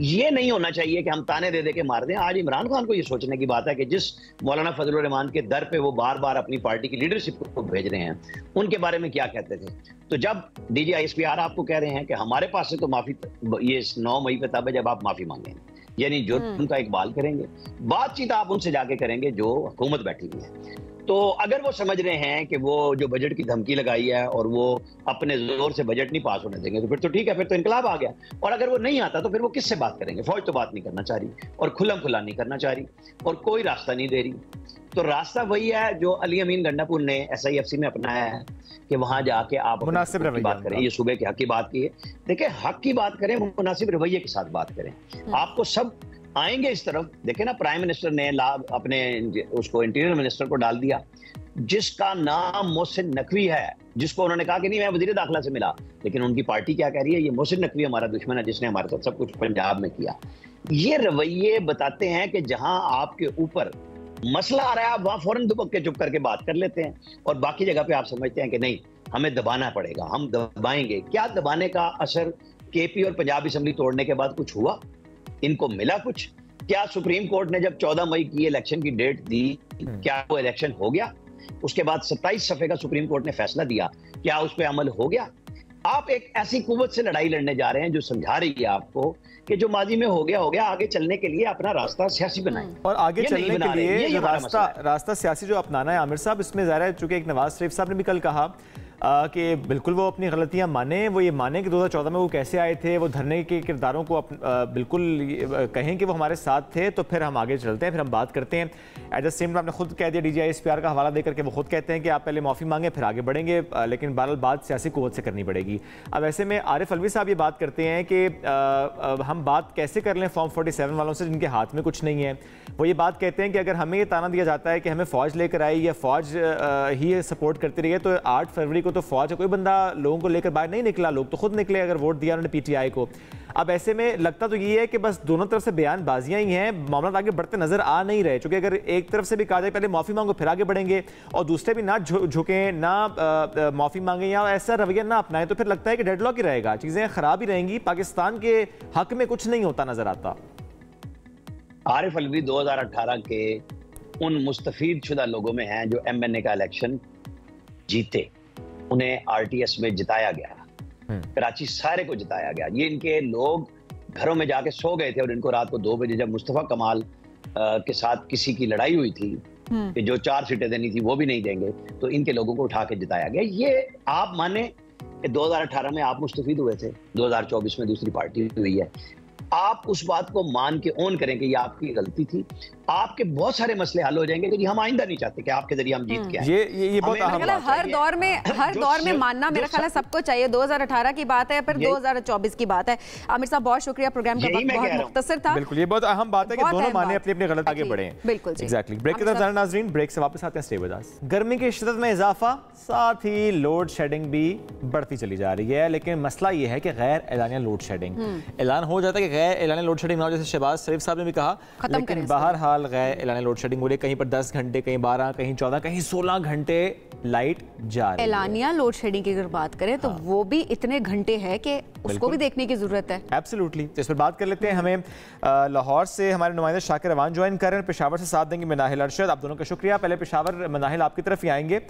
ये नहीं होना चाहिए कि हम ताने दे दे के मार दें। आज इमरान खान को ये सोचने की बात है कि जिस मौलाना फजलुर रहमान के दर पे वो बार बार अपनी पार्टी की लीडरशिप को भेज रहे हैं, उनके बारे में क्या कहते थे। तो जब DG ISPR आपको कह रहे हैं कि हमारे पास से तो माफी, ये 9 मई पे तब है जब आप माफी मांगेंगे, यानी जो उनका इकबाल करेंगे, बातचीत आप उनसे जाके करेंगे जो हुकूमत बैठी हुई है। तो अगर वो समझ रहे हैं कि वो जो बजट की धमकी लगाई है और वो अपने जोर से बजट नहीं पास होने देंगे, तो फिर तो ठीक है, फिर तो इनकलाब आ गया। और अगर वो नहीं आता तो फिर वो किससे बात करेंगे? फौज तो बात नहीं करना चाह रही और खुल्लम खुल्ला नहीं करना चाह रही और कोई रास्ता नहीं दे रही। तो रास्ता वही है जो अली अमीन गंडापुर ने SIFC में अपनाया है कि वहां जाके आप मुनासिब रवैया बात करें। ये सूबे के हक की बात की है, देखिए हक की बात करें, मुनासिब रवैये के साथ बात करें। आपको सब आएंगे इस तरफ। देखे ना, प्राइम मिनिस्टर ने अपने उसको इंटीरियर मिनिस्टर को डाल दिया, जिसका नाम मोहसिन नकवी है, जिसको उन्होंने कहा कि नहीं मैं वजीर दाखिला से मिला, लेकिन उनकी पार्टी क्या कह रही है, ये मोहसिन नकवी हमारा दुश्मन है जिसने हमारे साथ सब कुछ पंजाब में किया। ये रवैये बताते हैं कि जहां आपके ऊपर मसला आ रहा है आप वहां फौरन दुबक के चुप करके बात कर लेते हैं, और बाकी जगह पे आप समझते हैं कि नहीं हमें दबाना पड़ेगा, हम दबाएंगे। क्या दबाने का असर केपी और पंजाब असेंबली तोड़ने के बाद कुछ हुआ? इनको मिला कुछ? क्या सुप्रीम कोर्ट ने जब 14 मई की इलेक्शन की डेट दी, क्या वो इलेक्शन हो गया? उसके बाद 27 सफ़े का सुप्रीम कोर्ट ने फैसला दिया, क्या उस पर अमल हो गया? आप एक ऐसी कुव्वत से लड़ाई लड़ने जा रहे हैं जो समझा रही है आपको कि जो माजी में हो गया, आगे चलने के लिए अपना रास्ता सियासी बनाएं। और आगे चलने के लिए जो रास्ता सियासी जो अपनाना है आमिर साहब, इसमें ज़ाहिर है चूंकि एक नवाज शरीफ साहब ने भी कल कहा कि बिल्कुल वो अपनी गलतियां माने, वो ये माने कि 2014 में वो कैसे आए थे, वो धरने के किरदारों को बिल्कुल कहें कि वो हमारे साथ थे, तो फिर हम आगे चलते हैं, फिर हम बात करते हैं। एट द सेम टाइम आपने खुद कह दिया DGI-SPR का हवाला देकर के वो खुद कहते हैं कि आप पहले माफ़ी मांगे फिर आगे बढ़ेंगे, लेकिन बहरहाल बात सियासी कुव्वत से करनी पड़ेगी। अब ऐसे में आरिफ अलवी साहब ये बात करते हैं कि हम बात कैसे कर लें फॉर्म 47 वालों से जिनके हाथ में कुछ नहीं है। वो ये बात कहते हैं कि अगर हमें ये ताना दिया जाता है कि हमें फ़ौज लेकर आई या फ़ौज ही सपोर्ट करती रही है, तो 8 फरवरी को तो फौज है, कोई बंदा लोगों को लेकर बाहर नहीं निकला, लोग तो खुद निकले अगर वोट दिया उन्होंने PTI को। अब ऐसे में लगता तो ये है कि बस दोनों तरफ से बयानबाजियां ही हैं, मामला आगे बढ़ते नजर आ नहीं रहे, क्योंकि अगर एक तरफ से भी कहा जाए पहले माफी मांगो फिर आगे बढ़ेंगे और दूसरे भी ना झुकें, ना माफी मांगे या ऐसा रवैया ना अपनाएं, तो फिर लगता है कि डेडलॉक ही रहेगा, चीजें खराब ही रहेंगी, पाकिस्तान के हक में कुछ नहीं होता नजर आता। आरिफ अलवी 2018 के उन मुस्तफीद शुदा लोगों में हैं जो MNA का इलेक्शन जीते, उन्हें RTS में जिताया गया, कराची सारे को जिताया गया। ये इनके लोग घरों में जाके सो गए थे और इनको रात को 2 बजे जब मुस्तफा कमाल के साथ किसी की लड़ाई हुई थी कि जो 4 सीटें देनी थी वो भी नहीं देंगे, तो इनके लोगों को उठा के जिताया गया। ये आप माने कि 2018 में आप मुस्तफीद हुए थे, 2024 में दूसरी पार्टी हुई है, आप उस बात को मान के ओन करें कि ये आपकी गलती थी, आपके बहुत सारे मसले हल हो जाएंगे कि हम आइंदा नहीं चाहते कि आपके जरिए हम जीत के आए। ये बहुत अहम बात है। हर दौर में मानना मेरा ख्याल है सबको चाहिए। 2018 की बात है फिर 2024 की बात है। आमिर साहब बहुत शुक्रिया, प्रोग्राम का वक्त बहुत मुख्तसर था। बिल्कुल, ये बहुत अहम बात है कि दोनों माने अपनी अपनी गलत आगे बढ़े। बिल्कुल एग्जैक्टली। ब्रेक के दौरान नाज़रीन, ब्रेक से वापस आते हैं, स्टे विद अस। गर्मी की शिद्दत में इजाफा, साथ ही लोड शेडिंग भी बढ़ती चली जा रही है, लेकिन मसला ये है कि गैर एलानिया लोड शेडिंग, ऐलान हो जाता है कि गैर एलानिया लोड शेडिंग ना हो, जैसे शहबाज शरीफ साहब ने भी कहा, लेकिन बहरहाल गैर एलानिया लोड शेडिंग हो रही है, कहीं पर 10 घंटे, कहीं 12, कहीं 14, कहीं 16 घंटे लाइट जा रही है। एलानिया लोड शेडिंग की अगर बात करें तो वो भी इतने घंटे है कि उसको भी देखने की जरूरत है। एब्सोल्युटली, तो इस पर बात कर लेते हैं। हमें लाहौर से हमारे नुमाइंदे शाकिर रवान ज्वाइन कर रहे हैं, पेशावर से साथ देंगे मनाहिल अरशद। आप दोनों का शुक्रिया। पहले पेशावर, मनाहिल आपकी तरफ ही आएंगे।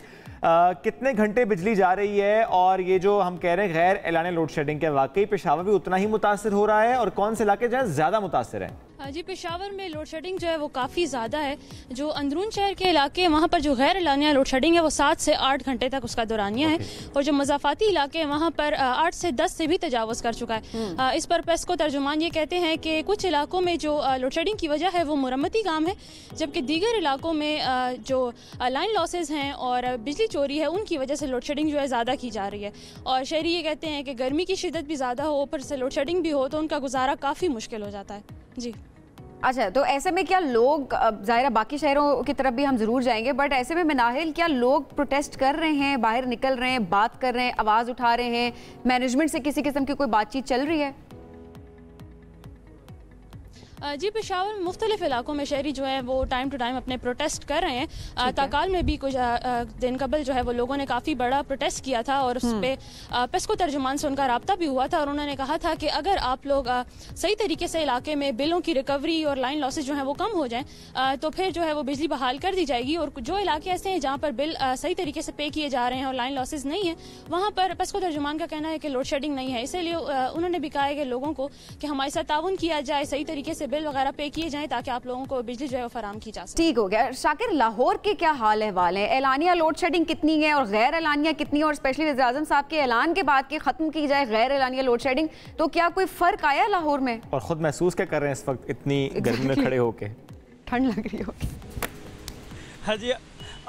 कितने घंटे बिजली जा रही है, और ये जो हम कह रहे हैं गैर एलानिया लोड शेडिंग के, वाकई पेशावर भी उतना ही मुतासिर हो रहा है, और कौन से इलाके जहाँ ज्यादा मुतासिर है? जी, पेशावर में लोड शेडिंग जो है वो काफ़ी ज़्यादा है। जो अंदरून शहर के इलाके हैं वहाँ पर जो गैर एलानिया लोड शेडिंग है वो 7 से 8 घंटे तक उसका दौरानिया है, और जो मज़ाफ़ाती इलाके हैं वहाँ पर 8 से 10 से भी तजावज़ कर चुका है। इस पर पेस्को तर्जुमान ये कहते हैं कि कुछ इलाकों में जो लोड शेडिंग की वजह है वो मुरम्मती काम है, जबकि दीगर इलाकों में जो लाइन लॉसेज हैं और बिजली चोरी है उनकी वजह से लोड शेडिंग जो है ज़्यादा की जा रही है। और शहरी ये कहते हैं कि गर्मी की शिद्दत भी ज़्यादा हो, ऊपर से लोड शेडिंग भी हो, तो उनका गुजारा काफ़ी मुश्किल हो जाता है। जी, अच्छा, तो ऐसे में क्या लोग, ज़ाहिर बाकी शहरों की तरफ भी हम ज़रूर जाएंगे, बट ऐसे में मनाहिल क्या लोग प्रोटेस्ट कर रहे हैं, बाहर निकल रहे हैं, बात कर रहे हैं, आवाज़ उठा रहे हैं, मैनेजमेंट से किसी किस्म की कोई बातचीत चल रही है? जी, पेशावर में मुख्तलिफ इलाकों में शहरी जो है वो टाइम टू टाइम अपने प्रोटेस्ट कर रहे हैं। ताकाल में भी कुछ दिन कबल जो है वो लोगों ने काफ़ी बड़ा प्रोटेस्ट किया था, और उस पर पेस्को तर्जुमान से उनका रब्ता भी हुआ था, और उन्होंने कहा था कि अगर आप लोग सही तरीके से इलाके में बिलों की रिकवरी और लाइन लॉसेज जो है वो कम हो जाएं, तो फिर जो है वो बिजली बहाल कर दी जाएगी। और जो इलाके ऐसे हैं जहाँ पर बिल सही तरीके से पे किए जा रहे हैं और लाइन लॉसेज नहीं है, वहाँ पर पेस्को तर्जुमान का कहना है कि लोड शेडिंग नहीं है। इसीलिए उन्होंने भी कहा है कि लोगों को कि हमारे साथ ताउन किया जाए, सही तरीके से बिल वगैरह पे किए जाएं, ताकि आप लोगों को बिजली जो है फराम की जा सके। ठीक हो गया। शाकिर, लाहौर के क्या हाल अहवाल है? एलानिया लोड शेडिंग कितनी है और गैर एलानिया कितनी है? और स्पेशली वज़ीर आज़म साहब के ऐलान के बाद कि खत्म की जाए गैर एलानिया लोड शेडिंग, तो क्या कोई फर्क आया लाहौर में? और खुद महसूस क्या कर रहे हैं इस वक्त इतनी गर्मी में खड़े होके? ठंड लग रही होगी। हाँ जी,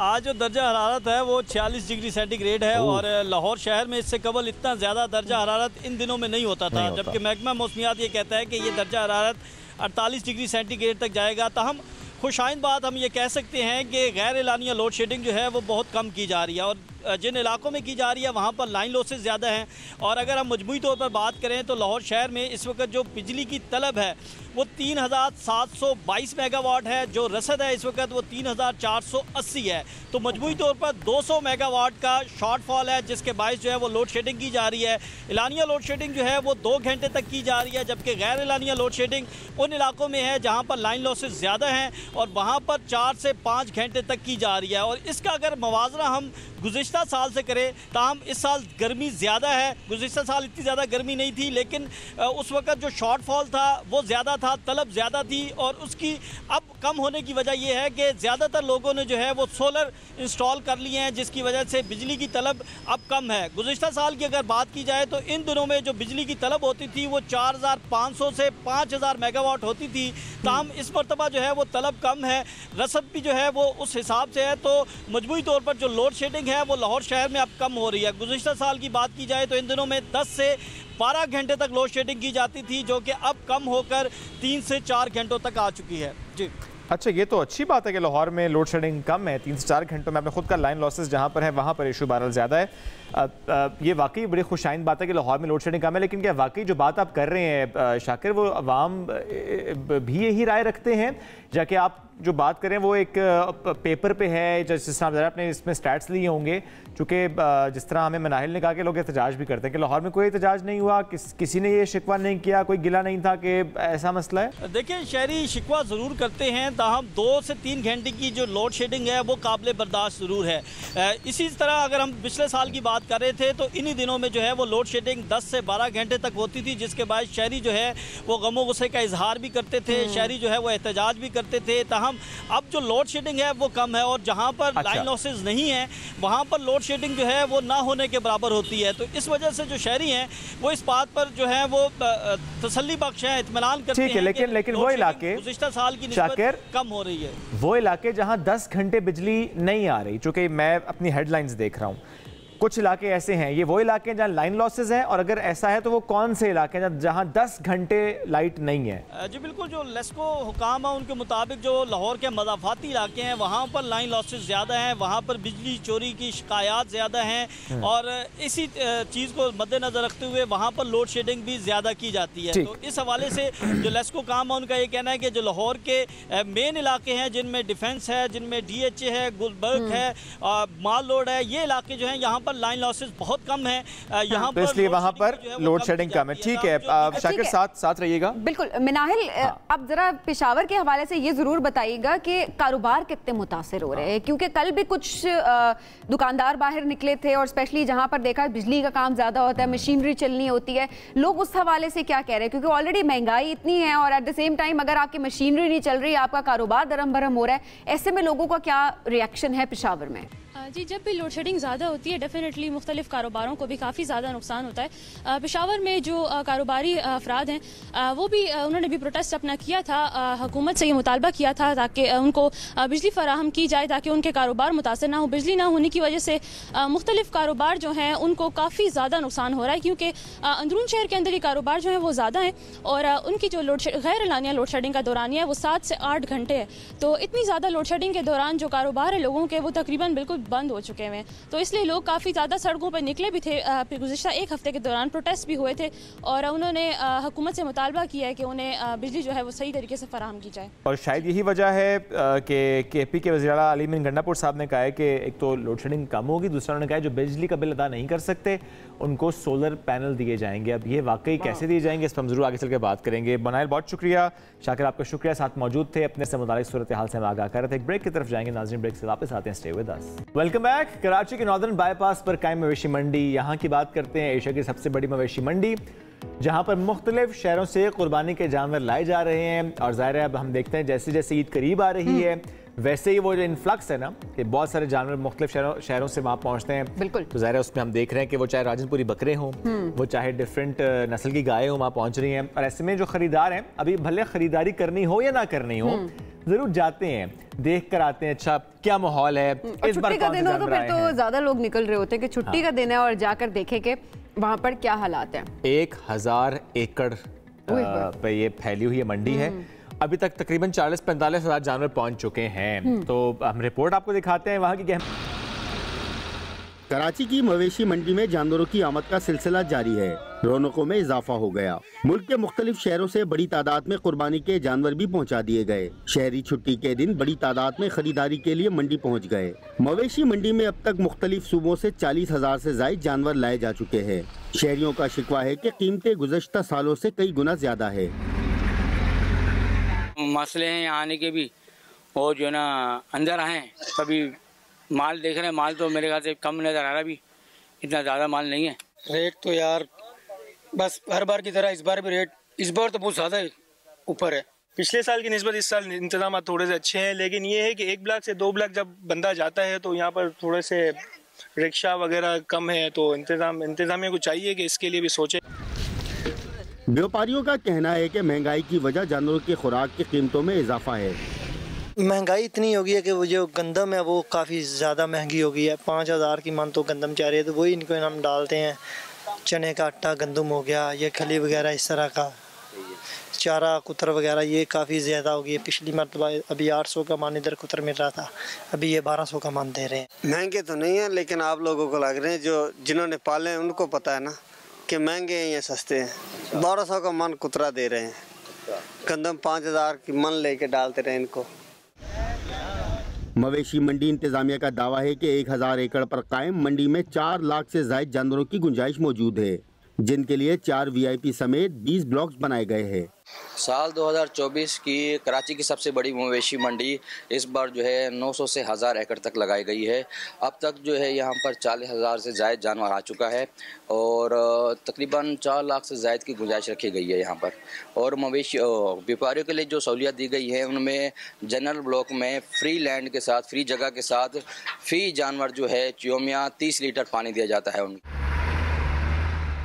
आज जो दर्जा हरारत है वो 46 डिग्री सेंटीग्रेड है, और लाहौर शहर में इससे कबल इतना ज़्यादा दर्जा हरारत इन दिनों में नहीं होता था, जबकि महकमा मौसमियात ये कहता है कि ये दर्जा हरारत 48 डिग्री सेंटीग्रेड तक जाएगा। ताहम खुशाइन बात हम ये कह सकते हैं कि गैर एलानिया लोड शेडिंग जो है वो बहुत कम की जा रही है, और जिन इलाकों में की जा रही है वहाँ पर लाइन लॉसेस ज़्यादा हैं। और अगर हम मजमूई तौर पर बात करें तो लाहौर शहर में इस वक्त जो बिजली की तलब है वो 3722 मेगावाट है, जो रसद है इस वक्त वो 3480 है। तो मजमूई तौर पर 200 मेगावाट का शॉर्टफॉल है, जिसके बायस जो है वो लोड शेडिंग की जा रही है। एलानिया लोड शेडिंग जो है वो 2 घंटे तक की जा रही है, जबकि गैर एलानिया लोड शेडिंग उन इलाकों में है जहाँ पर लाइन लॉसेस ज़्यादा हैं और वहाँ पर 4 से 5 घंटे तक की जा रही है। और इसका अगर मवाजना हम गुज़िश्ता साल से करें, ताहम इस साल गर्मी ज़्यादा है। गुज़िश्ता साल इतनी ज़्यादा गर्मी नहीं थी, लेकिन उस वक़्त जो शॉर्टफॉल था वो ज़्यादा था, तलब ज़्यादा थी, और उसकी अब कम होने की वजह यह है कि ज़्यादातर लोगों ने जो है वो सोलर इंस्टॉल कर लिए हैं, जिसकी वजह से बिजली की तलब अब कम है। गुज़िश्ता साल की अगर बात की जाए तो इन दिनों में जो बिजली की तलब होती थी वो 4500 से 5000 मेगावाट होती थी, ताहम इस मरतबा जो है वो तलब कम है, रसद भी जो है वो उस हिसाब से है। तो मजमूई तौर पर जो लोड शेडिंग है वो लाहौर शहर में अब कम हो रही है। गुज़िश्ता साल की बात की जाए तो इन दिनों में 10 से 12 घंटे तक लोड शेडिंग की जाती थी, जो कि अब कम होकर 3 से 4 घंटों तक आ चुकी है। जी अच्छा, ये तो अच्छी बात है कि लाहौर में लोड शेडिंग कम है, 3 से 4 घंटों में। आपने खुद का लाइन लॉसेस जहाँ पर है वहाँ पर इशू बहरहाल ज़्यादा है। ये वाकई बड़ी खुशाइन बात है कि लाहौर में लोड शेडिंग कम है, लेकिन क्या वाकई जो बात आप कर रहे हैं शाकिर, वो अवाम भी यही राय रखते हैं? जाके आप जो बात करें वो एक पेपर पे है, जिस तरह आपने इसमें स्टैट्स लिए होंगे, चूँकि जिस तरह हमें मनाहिल ने कहा कि लोग एहतजाज भी करते हैं, कि लाहौर में कोई एहतजाज नहीं हुआ, किसी ने ये शिकवा नहीं किया, कोई गिला नहीं था कि ऐसा मसला है? देखिए, शहरी शिकवा ज़रूर करते हैं, ताहम 2 से 3 घंटे की जो लोड शेडिंग है वो काबिल बर्दाश्त ज़रूर है। इसी तरह अगर हम पिछले साल की बात कर रहे थे तो इन्हीं दिनों में जो है वो लोड शेडिंग 10 से 12 घंटे तक होती थी, जिसके बाद शहरी जो है वो गमो गुस्से का इजहार भी करते थे, शहरी जो है वो एहतजाज भी करते थे। ताहम अब जो लोड शेडिंग है वो कम है, और जहाँ पर लाइन लॉसेस नहीं है वहाँ पर लोड शेडिंग जो है वो ना होने के बराबर होती है। तो इस वजह से जो शहरी हैं वो इस बात पर जो है वो तसल्ली बख्श है, इत्मीनान करते हैं। लेकिन वो इलाके गुज़िश्ता साल की निस्बत कम हो रही है, वो इलाके जहाँ 10 घंटे बिजली नहीं आ रही, चूँकि मैं अपनी हेडलाइंस देख रहा हूँ, कुछ इलाके ऐसे हैं, ये वो इलाके हैं जहाँ लाइन लॉसेस हैं, और अगर ऐसा है तो वो कौन से इलाके हैं जहाँ 10 घंटे लाइट नहीं है? जी बिल्कुल, जो लेस्को हुकाम है उनके मुताबिक जो लाहौर के मदाफाती इलाके हैं वहाँ पर लाइन लॉसेस ज़्यादा हैं, वहाँ पर बिजली चोरी की शिकायत ज़्यादा हैं, और इसी चीज़ को मद्देनज़र रखते हुए वहाँ पर लोड शेडिंग भी ज़्यादा की जाती है। तो इस हवाले से जो लेस्को हुकाम है उनका ये कहना है कि जो लाहौर के मेन इलाके हैं, जिनमें डिफेंस है, जिनमें DHA है, गुलबर्ग है, माल रोड है, ये इलाके जो हैं यहाँ पर लाइन लॉसेस बहुत कम है, यहाँ पर इसलिए वहाँ पर लोड शेडिंग कम है। ठीक है, शाकिर साथ रहिएगा। बिल्कुल मनाहिल, अब जरा पेशावर के हवाले से ये जरूर बताइएगा कि कारोबार कितने मुतासिर हो रहे हैं, क्योंकि कल भी कुछ दुकानदार बाहर निकले थे, और स्पेशली जहाँ पर देखा बिजली का काम ज्यादा होता है, मशीनरी चलनी होती है, लोग उस हवाले से क्या कह रहे हैं? क्योंकि ऑलरेडी महंगाई इतनी है, और एट द सेम टाइम अगर आपकी मशीनरी नहीं चल रही, आपका कारोबार दरम भरम हो रहा है, ऐसे में लोगों का क्या रिएक्शन है पेशावर में? जी, जब भी लोड शेडिंग ज़्यादा होती है डेफिनेटली मुख्तलिफ कारोबारों को भी काफ़ी ज़्यादा नुकसान होता है। पेशावर में जो कारोबारी अफराद हैं वो भी उन्होंने भी प्रोटेस्ट अपना किया था, हुकूमत से ये मुतालबा किया था ताकि उनको बिजली फराहम की जाए ताकि उनके कारोबार मुतासर ना हो। बिजली ना होने की वजह से मुख्तलिफ कारोबार जो हैं उनको काफ़ी ज़्यादा नुकसान हो रहा है, क्योंकि अंदरून शहर के अंदर ये कारोबार जो हैं वो ज़्यादा हैं, और उनकी जो गैर एलानिया लोड शेडिंग का दौरानिया है वो 7 से 8 घंटे है। तो इतनी ज़्यादा लोड शेडिंग के दौरान जो कारोबार है लोगों के वो तकरीबन बिल्कुल बंद हो चुके हैं, तो इसलिए लोग काफ़ी ज़्यादा सड़कों पर निकले भी थे। गुज़िश्ता 1 हफ्ते के दौरान प्रोटेस्ट भी हुए थे, और उन्होंने हुकूमत से मुतालबा किया है कि उन्हें बिजली जो है वो सही तरीके से फराहम की जाए। और शायद यही वजह है कि KP के वज़ीर आला अली मीन गंडापुर साहब ने कहा है कि एक तो लोड शेडिंग कम होगी, दूसरा उन्होंने कहा है जो बिजली का बिल अदा नहीं कर सकते उनको सोलर पैनल दिए जाएंगे। अब ये वाकई कैसे दिए जाएंगे इस पर हम जरूर आगे चल के बात करेंगे। बनाइल, बहुत शुक्रिया। शाकिर, आपका शुक्रिया, साथ मौजूद थे, अपने से मुतालिक सूरत हाल से हम आगाह कर रहे थे। एक ब्रेक की तरफ जाएंगे, नाज़रीन ब्रेक से वापस आते हैं, stay with us. Welcome back. Karachi के नॉर्दर्न बाईपास पर कायम मवेशी मंडी, यहाँ की बात करते हैं एशिया की सबसे बड़ी मवेशी मंडी, जहाँ पर मुख्तलिफ शहरों से कुर्बानी के जानवर लाए जा रहे हैं। और ज़ाहिर है अब हम देखते हैं जैसे जैसे ईद करीब आ रही है वैसे ही वो जो इन्फ्लक्स है ना कि बहुत सारे जानवर मुख्तलिफ शहरों से वहाँ पहुँचते हैं। बिल्कुल। तो ज़ाहिर है उसमें हम देख रहे हैं कि वो चाहे राजनपुरी बकरे हों, वो चाहे डिफरेंट नस्ल की गायें हों, वहाँ पहुँच रही हैं। और ऐसे में जो खरीदार हैं, अभी भले खरीदारी करनी हो या ना करनी हो, जरूर जाते हैं, देख कर आते हैं अच्छा क्या माहौल है, इस बार का दिन हो तो फिर तो ज्यादा लोग निकल रहे होते हैं कि छुट्टी का दिन है और जाकर देखें कि वहाँ पर क्या हालात हैं। 1000 एकड़ पे ये फैली हुई मंडी है। अभी तक तकरीबन 40-45 हज़ार जानवर पहुंच चुके हैं। तो हम रिपोर्ट आपको दिखाते हैं वहाँ की। कराची की मवेशी मंडी में जानवरों की आमद का सिलसिला जारी है। रौनकों में इजाफा हो गया। मुल्क के मुख्तलिफ शहरों से बड़ी तादाद में कुर्बानी के जानवर भी पहुंचा दिए गए। शहरी छुट्टी के दिन बड़ी तादाद में खरीदारी के लिए मंडी पहुंच गए। मवेशी मंडी में अब तक मुख्तलिफ सूबों से 40,000 से ज्यादा जानवर लाए जा चुके हैं। शहरियों का शिकवा है कि कीमतें गुज़श्ता सालों से कई गुना ज्यादा है। मसले हैं आने के भी, और जो ना अंदर आए कभी माल देख रहे हैं, माल तो मेरे ख्याल से कम नजर आ रहा, भी इतना ज़्यादा माल नहीं है। रेट तो यार बस हर बार की तरह इस बार भी रेट इस बार तो बहुत ज़्यादा ऊपर है। पिछले साल की निस्बत इस साल इंतजाम थोड़े से अच्छे हैं, लेकिन ये है कि 1 ब्लॉक से 2 ब्लॉक जब बंदा जाता है तो यहाँ पर थोड़े से रिक्शा वगैरह कम है, तो इंतजामिया को चाहिए कि इसके लिए भी सोचे। व्यापारियों का कहना है कि महंगाई की वजह जानवरों की खुराक की कीमतों में इजाफा है। महंगाई इतनी हो गई है कि वो जो गंदम है वो काफ़ी ज़्यादा महंगी हो गई है। 5,000 की मन तो गंदम चाह रही है, तो वही इनको हम डालते हैं। चने का आटा गंदम हो गया, ये खली वगैरह इस तरह का चारा कुतर वगैरह ये काफ़ी ज़्यादा हो गई है। पिछली मरतबा अभी 800 का मान इधर कुतर मिल रहा था, अभी ये 1200 का मान दे रहे हैं। महंगे तो नहीं है, लेकिन आप लोगों को लग रहे हैं जो जिन्होंने पाले हैं उनको पता है ना कि महंगे हैं या सस्ते हैं। 1200 का मन कुतरा दे रहे हैं, गंदम 5,000 की मन लेके डालते रहे इनको। मवेशी मंडी इंतजामिया का दावा है कि 1,000 एकड़ पर कायम मंडी में 4 लाख से ज्यादा जानवरों की गुंजाइश मौजूद है, जिनके लिए 4 VIP समेत 20 ब्लॉक्स बनाए गए हैं। साल 2024 की कराची की सबसे बड़ी मवेशी मंडी इस बार जो है 900 से 1,000 एकड़ तक लगाई गई है। अब तक जो है यहाँ पर 40,000 से ज़ायद जानवर आ चुका है और तकरीबन 4 लाख से ज़ायद की गुंजाइश रखी गई है यहाँ पर। और मवेशी व्यापारियों के लिए जो सहूलियत दी गई है उनमें जनरल ब्लॉक में फ्री लैंड के साथ, फ्री जगह के साथ फी जानवर जो है योमिया 30 लीटर पानी दिया जाता है उनको।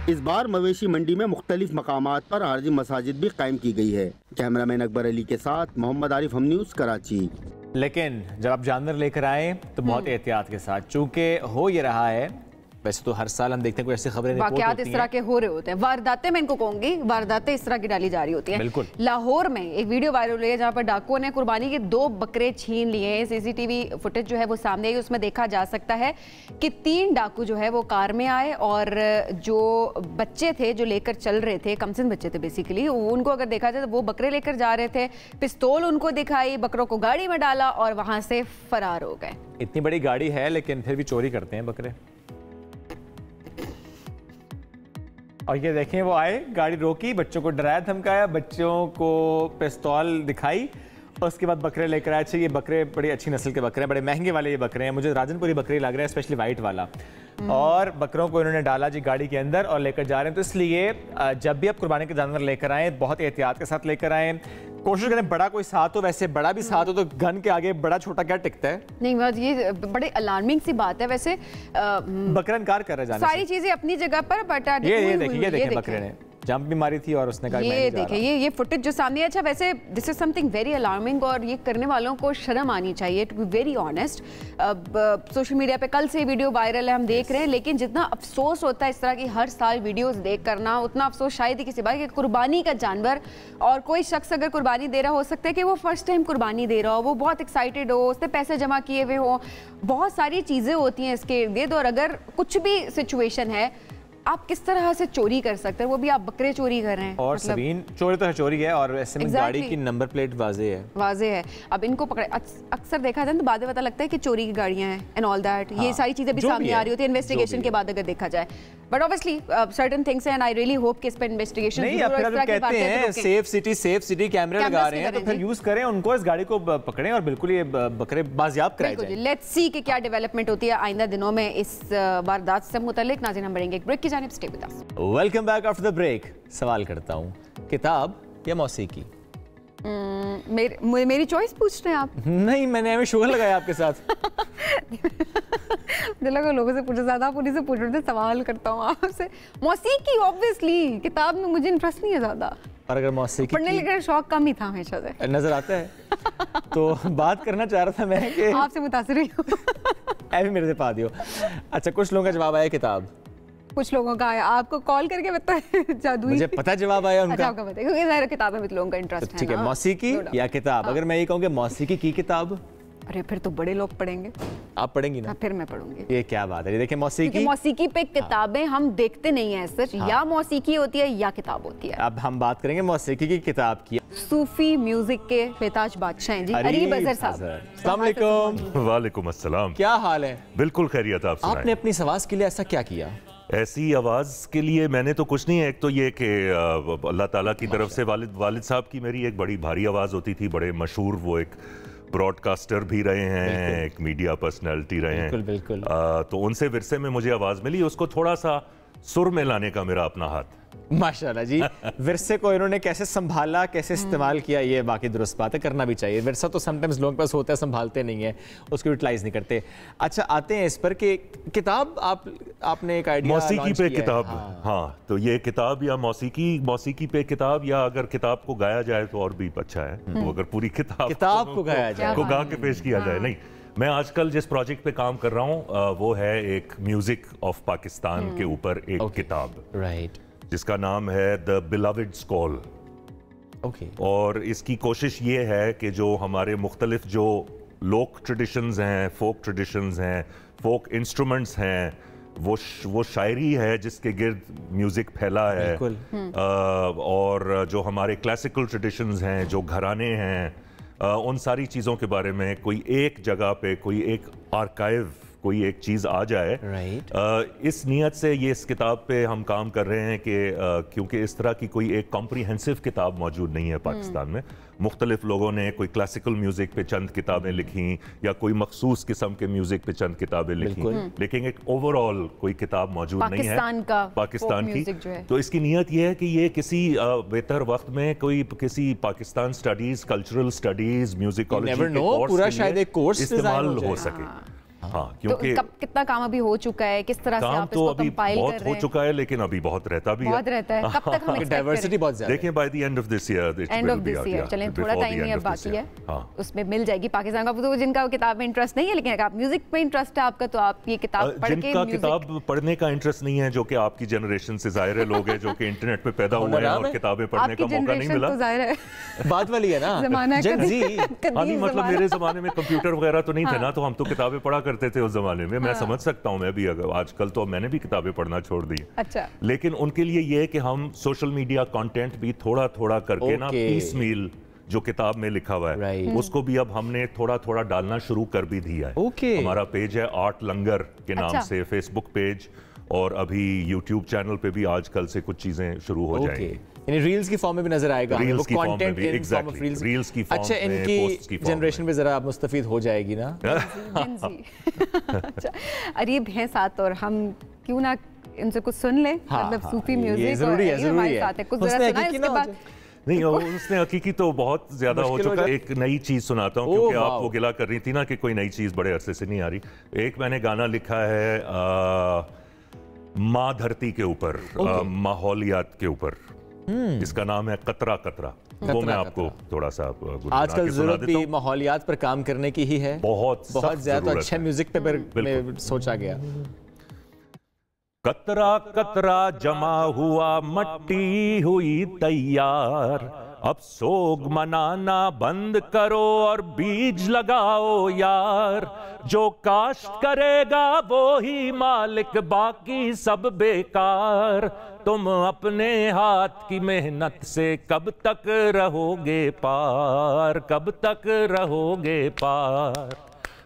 इस बार मवेशी मंडी में मुख्तलिफ मकामात पर आरजी मसाजिद भी कायम की गई है। कैमरामैन अकबर अली के साथ मोहम्मद आरिफ, हम न्यूज़, कराची। लेकिन जब आप जानवर लेकर आए तो बहुत एहतियात के साथ, चूंकि हो ये रहा है, वैसे तो हर साल हम देखते हैं कोई ऐसी खबरें वाकयात इस तरह के हो रहे होते हैं, वारदातें मैं इनको कहूंगी, वारदातें इस तरह की डाली जा रही होती हैं। बिल्कुल। लाहौर में एक वीडियो वायरल हुई है जहां पर डाकुओं ने कुर्बानी के 2 बकरे छीन लिए हैं। CCTV फुटेज जो है वो सामने आई, उसमें देखा जा सकता है कि 3 डाकू जो है वो कार में आए और जो बच्चे थे जो लेकर चल रहे थे, कमसिन बच्चे थे बेसिकली, उनको अगर देखा जाए तो वो बकरे लेकर जा रहे थे, पिस्तौल उनको दिखाई, बकरों को गाड़ी में डाला और वहां से फरार हो गए। इतनी बड़ी गाड़ी है लेकिन फिर भी चोरी करते हैं बकरे। और ये देखें, वो आए, गाड़ी रोकी, बच्चों को डराया धमकाया, बच्चों को पिस्तौल दिखाई, और उसके बाद बकरे लेकर आए। अच्छा, ये बकरे बड़ी अच्छी नस्ल के बकरे हैं, बड़े महंगे वाले ये बकरे हैं, मुझे राजनपुरी बकरे लग रहे हैं, स्पेशली वाइट वाला। और बकरों को इन्होंने डाला जी गाड़ी के अंदर और लेकर जा रहे हैं। तो इसलिए जब भी आप कुर्बानी के जानवर लेकर आए, बहुत एहतियात के साथ लेकर आए, कोशिश करें बड़ा कोई साथ हो। वैसे बड़ा भी साथ हो तो गन के आगे बड़ा छोटा क्या टिकता है? नहीं, बात ये बड़े अलार्मिंग सी बात है। वैसे बकरा इनकार कर रहा है, सारी चीजें अपनी जगह पर, बट ये देखिए बकरे ने जंप भी मारी थी और उसने कहा ये देखिए ये फुटेज जो सामने है। अच्छा, वैसे this is something very alarming और ये करने वालों को शर्म आनी चाहिए, to be very honest. Social media पे कल से वीडियो वायरल है, हम देख रहे हैं, लेकिन जितना अफसोस होता है इस तरह की हर साल वीडियोस देख करना, उतना अफसोस शायद ही किसी बात कि कुर्बानी का जानवर, और कोई शख्स अगर कुर्बानी दे रहा हो सकता है कि वो फर्स्ट टाइम कुर्बानी दे रहा हो, वो बहुत एक्साइटेड हो, उसने पैसे जमा किए हुए हो, बहुत सारी चीज़ें होती हैं इसके इर्द गिर्द। और अगर कुछ भी सिचुएशन है, आप किस तरह से चोरी कर सकते हैं, वो भी आप बकरे चोरी कर रहे हैं। और मतलब सबीन चोरी तो है, चोरी है, और ऐसे में गाड़ी की नंबर प्लेट वाजे है। अब इनको पकड़े, अक्सर देखा जाए तो बाद में पता लगता है कि चोरी की गाड़ियां हैं एंड ऑल दैट। ये सारी चीजें भी सामने आ रही होती है इन्वेस्टिगेशन के बाद अगर देखा जाए। But obviously certain things and I really hope कि इस पे इन्वेस्टिगेशन नहीं, आप कहते हैं सेफ सिटी कैमरे लगा रहे हैं, तो फिर यूज करें उनको, इस गाड़ी को पकड़ें और बिल्कुल ये बकरे बाजियाब कराए जाएं। लेट्स सी कि क्या डेवलपमेंट होती है आइंदा दिनों में इस वारदात से मुताल्लिक। नाज़रीन, हम बढ़ेंगे एक ब्रेक की जानिब, stay with us. Welcome back after the break. सवाल करता हूँ, किताब या मौसीकी? मेरी चॉइस पूछ रहे हैं आप? नहीं, मैंने हमें शुगर लगाया आपके साथ। मुझे लगा लोगों से पूछे, ज्यादा आप उन्हीं से पूछ रहे थे, सवाल करता हूँ आपसे। मौसीकी ऑब्वियसली, किताब में मुझे इंटरेस्ट नहीं है ज्यादा, और अगर मौसीकी पढ़ने लिखने का शौक कम ही था हमेशा से, नजर आता है। तो बात करना चाह रहा था मैं कि आपसे मुतासिर हुई हूँ। मेरे से पा दियो। अच्छा, कुछ लोगों का जवाब आया किताब, कुछ लोगों का आया, आपको कॉल करके बताए जादुई? मुझे पता जवाब आया उनका। अच्छा, आपको पता है क्योंकि ज़ाहिर किताबें में लोगों का इंटरेस्ट है। ठीक है, मौसीकी या किताब? अगर मैं ये कहूँ कि मौसीकी की किताब, अरे फिर तो बड़े लोग पढ़ेंगे। आप पढ़ेंगी ना? फिर मैं पढ़ूंगी। ये क्या बात है? देखिए मौसीकी पे किताबें हम देखते नहीं है सच, या मौसीकी होती है या किताब होती है। अब हम बात करेंगे मौसीकी की किताब की। सूफी म्यूजिक के बेताज बादशाह हैं जी, अरीब अजहर साहब। अस्सलाम वालेकुम। वालेकुम अस्सलाम। क्या हाल है? बिल्कुल खैरियत। आप सुनाएं। आपने अपनी आवाज के लिए ऐसा क्या किया? ऐसी आवाज़ के लिए मैंने तो कुछ नहीं है। एक तो ये कि अल्लाह ताला की तरफ से वालिद साहब की मेरी एक बड़ी भारी आवाज़ होती थी, बड़े मशहूर, वो एक ब्रॉडकास्टर भी रहे हैं, एक मीडिया पर्सनालिटी रहे हैं। बिल्कुल। तो उनसे विरसे में मुझे आवाज़ मिली, उसको थोड़ा सा सुर में लाने का मेरा अपना हाथ। माशाल्लाह जी। विरसे को इन्होंने कैसे संभाला, कैसे इस्तेमाल किया, ये बाकी दुरुस्त बात है, करना भी चाहिए। विरसा तो समटाइम्स लोगों के पास होता है, संभालते नहीं है, उसको यूटिलाइज नहीं करते। अच्छा, आते हैं इस पर कि किताब आपने एक आइडिया मौसीकी पे किताब। हाँ, तो ये किताब या मौसीकी पे किताब, या अगर किताब को गाया जाए तो और भी अच्छा है। तो अगर पूरी किताब को गाया जाए, को गा के पेश किया जाए। नहीं, मैं आजकल जिस प्रोजेक्ट पे काम कर रहा हूँ वो है एक म्यूजिक ऑफ पाकिस्तान के ऊपर एक किताब, राइट, जिसका नाम है द बिलवड्स कॉल। और इसकी कोशिश ये है कि जो हमारे मुख्तलिफ जो लोक ट्रेडिशंस हैं, फोक ट्रेडिशंस हैं, फोक इंस्ट्रूमेंट्स हैं, वो शायरी है जिसके गिर्द म्यूजिक फैला है। और जो हमारे क्लासिकल ट्रेडिशंस हैं, जो घराने हैं, उन सारी चीज़ों के बारे में कोई एक जगह पे कोई एक आर्काइव, कोई एक चीज़ आ जाए। इस नीयत से ये इस किताब पे हम काम कर रहे हैं कि क्योंकि इस तरह की कोई एक कॉम्प्रिहेंसिव किताब मौजूद नहीं है पाकिस्तान में। मुख्तलिफ लोगों ने कोई क्लासिकल म्यूज़िक पे चंद किताबें लिखी या कोई मखसूस किस्म के म्यूज़िक पे चंद किताबें लिखी, लेकिन एक ओवरऑल कोई किताब मौजूद नहीं है पाकिस्तान की। तो इसकी नीयत ये है कि ये किसी बेहतर वक्त में कोई किसी Pakistan studies, cultural studies, musicology के कोर्स इस्तेमाल हो सके। हाँ, क्योंकि तो कितना काम अभी हो चुका है, किस तरह से आप इसको कंपाइल कर रहे हैं? बहुत हो चुका है, लेकिन अभी बहुत रहता भी है। कब तक हम डाइवर्सिटी बहुत ज्यादा है। देखिए by the end of this year, चलें थोड़ा टाइम ही अब बाकी है, उसमें मिल जाएगी पाकिस्तान का। तो जिनका किताब में इंटरेस्ट नहीं है, लेकिन अगर आप म्यूजिक में इंटरेस्ट है आपका, तो आप ये किताब पढ़ के, जिनका किताब पढ़ने का इंटरेस्ट नहीं है, जो कि आपकी जनरेशन से जाहिर है लोग हैं जो कि इंटरनेट पे पैदा हुए हैं और किताबें पढ़ने का मौका नहीं मिला, बात वाली है ना जमाना। मतलब मेरे जमाने में कंप्यूटर वगैरह तो नहीं थे ना, तो हम तो किताबें पढ़ा करते थे उस जमाने में। मैं समझ सकता हूँ, मैं भी अगर आजकल तो मैंने भी किताबें पढ़ना छोड़ दी। अच्छा। लेकिन उनके लिए ये है कि हम सोशल मीडिया कंटेंट भी थोड़ा थोड़ा करके ना पीस मील जो किताब में लिखा हुआ है उसको भी अब हमने थोड़ा थोड़ा डालना शुरू कर भी दिया है। हमारा पेज है आर्ट लंगर के नाम से, फेसबुक पेज, और अभी यूट्यूब चैनल पे भी आजकल से कुछ चीजें शुरू हो जाएंगी। यानी रील्स की फॉर्म में भी नजर आएगा, रील्स की फॉर्म में भी, एग्जैक्टली रील्स की फॉर्म में। अच्छा, इनकी जनरेशन पे जरा मुस्तफीद हो जाएगी ना। अच्छा, अरीब हैं साथ, और हम क्यों ना इनसे कुछ सुन ले, मतलब सूफी म्यूजिक जरूरी है, जरूरी है। कुछ जरा सुनाएं उसके बाद। नहीं, उसने हकीकी तो बहुत ज्यादा हो चुका है। एक नई चीज सुनाता हूँ, क्योंकि आप वो गिला कर रही थी ना कि कोई नई चीज बड़े अरसे से नहीं आ रही। एक मैंने गाना लिखा है माँ धरती के ऊपर, माहौलियात के ऊपर, इसका नाम है कतरा कतरा। वो मैं आपको थोड़ा सा आजकल जरूरत भी माहौलियात पर काम करने की ही है, बहुत ज्यादा। अच्छा म्यूजिक पे सोचा गया। कतरा कतरा जमा हुआ, मट्टी हुई तैयार, अब सोग मनाना बंद करो और बीज लगाओ यार। जो काश्त करेगा वो ही मालिक, बाकी सब बेकार। तुम अपने हाथ की मेहनत से कब तक रहोगे पार, कब तक रहोगे पार।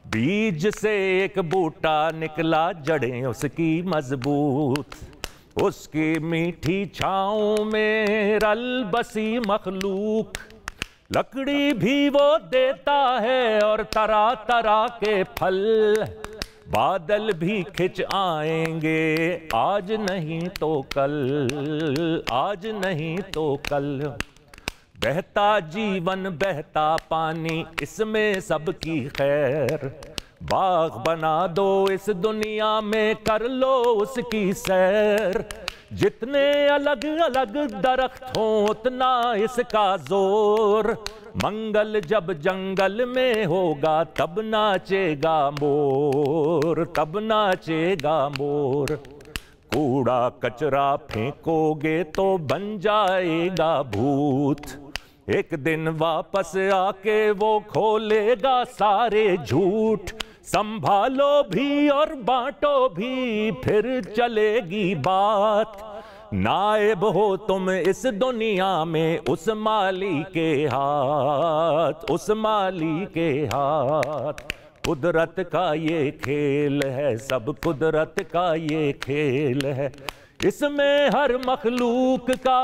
बीज से एक बूटा निकला, जड़ें उसकी मजबूत, उसकी मीठी छाँव में रल बसी मखलूक। लकड़ी भी वो देता है और तरह तरह के फल, बादल भी खिंच आएंगे आज नहीं तो कल, आज नहीं तो कल। बहता जीवन बहता पानी, इसमें सबकी खैर। बाग बना दो इस दुनिया में, कर लो उसकी सैर। जितने अलग अलग दरख्त हों उतना इसका जोर। मंगल जब जंगल में होगा तब नाचेगा मोर, तब नाचेगा मोर। कूड़ा कचरा फेंकोगे तो बन जाएगा भूत, एक दिन वापस आके वो खोलेगा सारे झूठ। संभालो भी और बांटो भी, फिर चलेगी बात। नायब हो तुम इस दुनिया में उस माली के हाथ, उस माली के हाथ। कुदरत का ये खेल है, सब कुदरत का ये खेल है। इसमें हर मखलूक का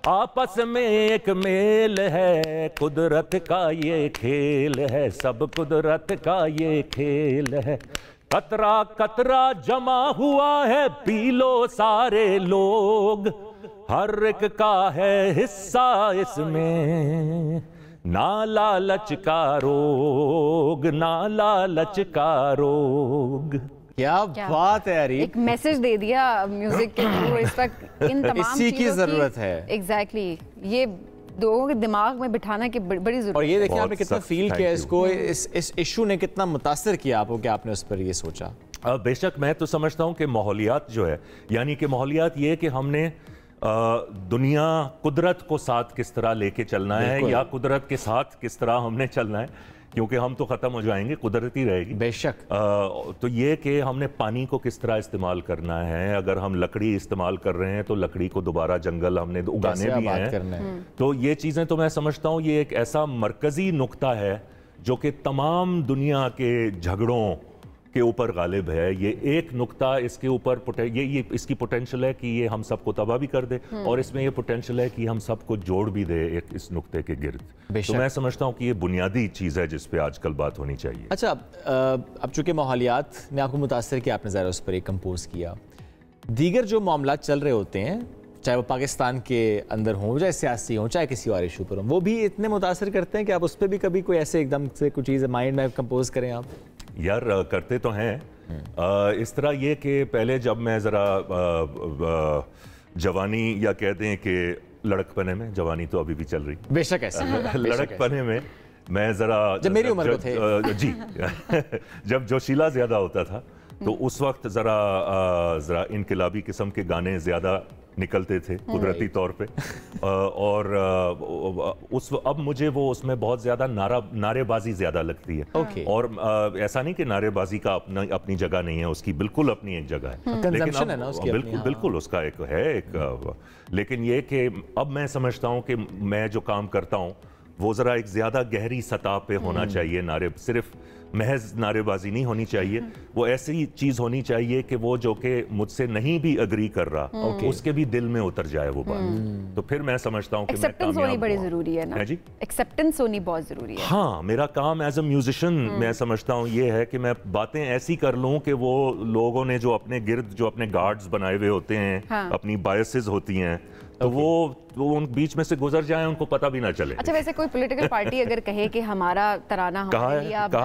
आपस में एक मेल है। कुदरत का ये खेल है, सब कुदरत का ये खेल है। कतरा कतरा जमा हुआ है, पी लो सारे लोग, हर एक का है हिस्सा इसमें। ना लालच का रोग, ना लालच का रोग। क्या बात है अरीब, एक मैसेज दे दिया म्यूजिक के थ्रू इस वक्त इन तमाम इसी की जरूरत है। एग्जैक्टली ये लोगों के दिमाग में बिठाना की बड़ी जरूरत। और ये देखिए आपने कितना फील किया इसको, इस इशू ने कितना मुतासर किया आपको कि आपने उस पर ये सोचा। बेशक मैं तो समझता हूं कि माहौलियात जो है, यानी कि माहौलियात ये कि हमने दुनिया कुदरत को साथ किस तरह लेके चलना है, या कुदरत के साथ किस तरह हमने चलना है, क्योंकि हम तो ख़त्म हो जाएंगे, कुदरती रहेगी बेशक। तो ये कि हमने पानी को किस तरह इस्तेमाल करना है। अगर हम लकड़ी इस्तेमाल कर रहे हैं तो लकड़ी को दोबारा जंगल हमने उगाने भी हैं। तो ये चीज़ें तो मैं समझता हूँ ये एक ऐसा मरकज़ी नुक्ता है जो कि तमाम दुनिया के झगड़ों के ऊपर गालिब है। ये एक नुक्ता, इसके ऊपर ये इसकी पोटेंशियल है कि ये हम सबको तबाह भी कर दे, और इसमें ये पोटेंशियल है कि हम सबको जोड़ भी दे एक इस नुक्ते के गिर्द। तो मैं समझता हूँ कि ये बुनियादी चीज़ है जिस पे आजकल बात होनी चाहिए। अच्छा, अब चूंकि माहौलियात ने आपको मुतासर किया, आपने ज़रा उस पर एक कंपोज किया, दीगर जो मामला चल रहे होते हैं, चाहे वो पाकिस्तान के अंदर हों, चाहे सियासी हों, चाहे किसी और इशू पर हों, वो भी इतने मुतासर करते हैं कि आप उस पर भी कभी कोई ऐसे एकदम से कुछ चीज़ माइंड में कंपोज करें आप? यार करते तो हैं। इस तरह ये कि पहले जब मैं ज़रा जवानी, या कहते हैं कि लड़कपने में, जवानी तो अभी भी चल रही, बेशक ऐसा लड़कपने में मैं ज़रा, जब मेरी उम्र थे जी जब जोशीला ज़्यादा होता था तो उस वक्त ज़रा इनकलाबी किस्म के गाने ज़्यादा निकलते थे कुदरती तौर पे। और अब मुझे वो उसमें बहुत ज़्यादा नारेबाजी ज़्यादा लगती है। और ऐसा नहीं कि नारेबाजी का अपनी जगह नहीं है, उसकी बिल्कुल अपनी एक जगह है, लेकिन अब बिल्कुल उसका एक है लेकिन ये कि अब मैं समझता हूँ कि मैं जो काम करता हूँ वो ज़रा एक ज़्यादा गहरी सतह पे होना चाहिए। सिर्फ महज नारेबाजी नहीं होनी चाहिए, वो ऐसी चीज़ होनी चाहिए कि वो जो कि मुझसे नहीं भी अग्री कर रहा उसके भी दिल में उतर जाए वो बात। तो फिर मैं समझता हूँ कि मैं कामयाब होनी बड़ी ज़रूरी है ना जी, एक्सेप्टेंस होनी बहुत ज़रूरी है। हाँ, मेरा काम एज अ म्यूजिशियन मैं समझता हूँ ये है कि मैं बातें ऐसी कर लूँ कि वो लोगों ने जो अपने गिर्द जो अपने गार्ड्स बनाए हुए होते हैं, अपनी बायसेस होती हैं, तो वो उन बीच में से गुजर जाएं, उनको पता भी ना चले। अच्छा, वैसे कोई पॉलिटिकल पार्टी अगर कहे कि हमारा तराना कहा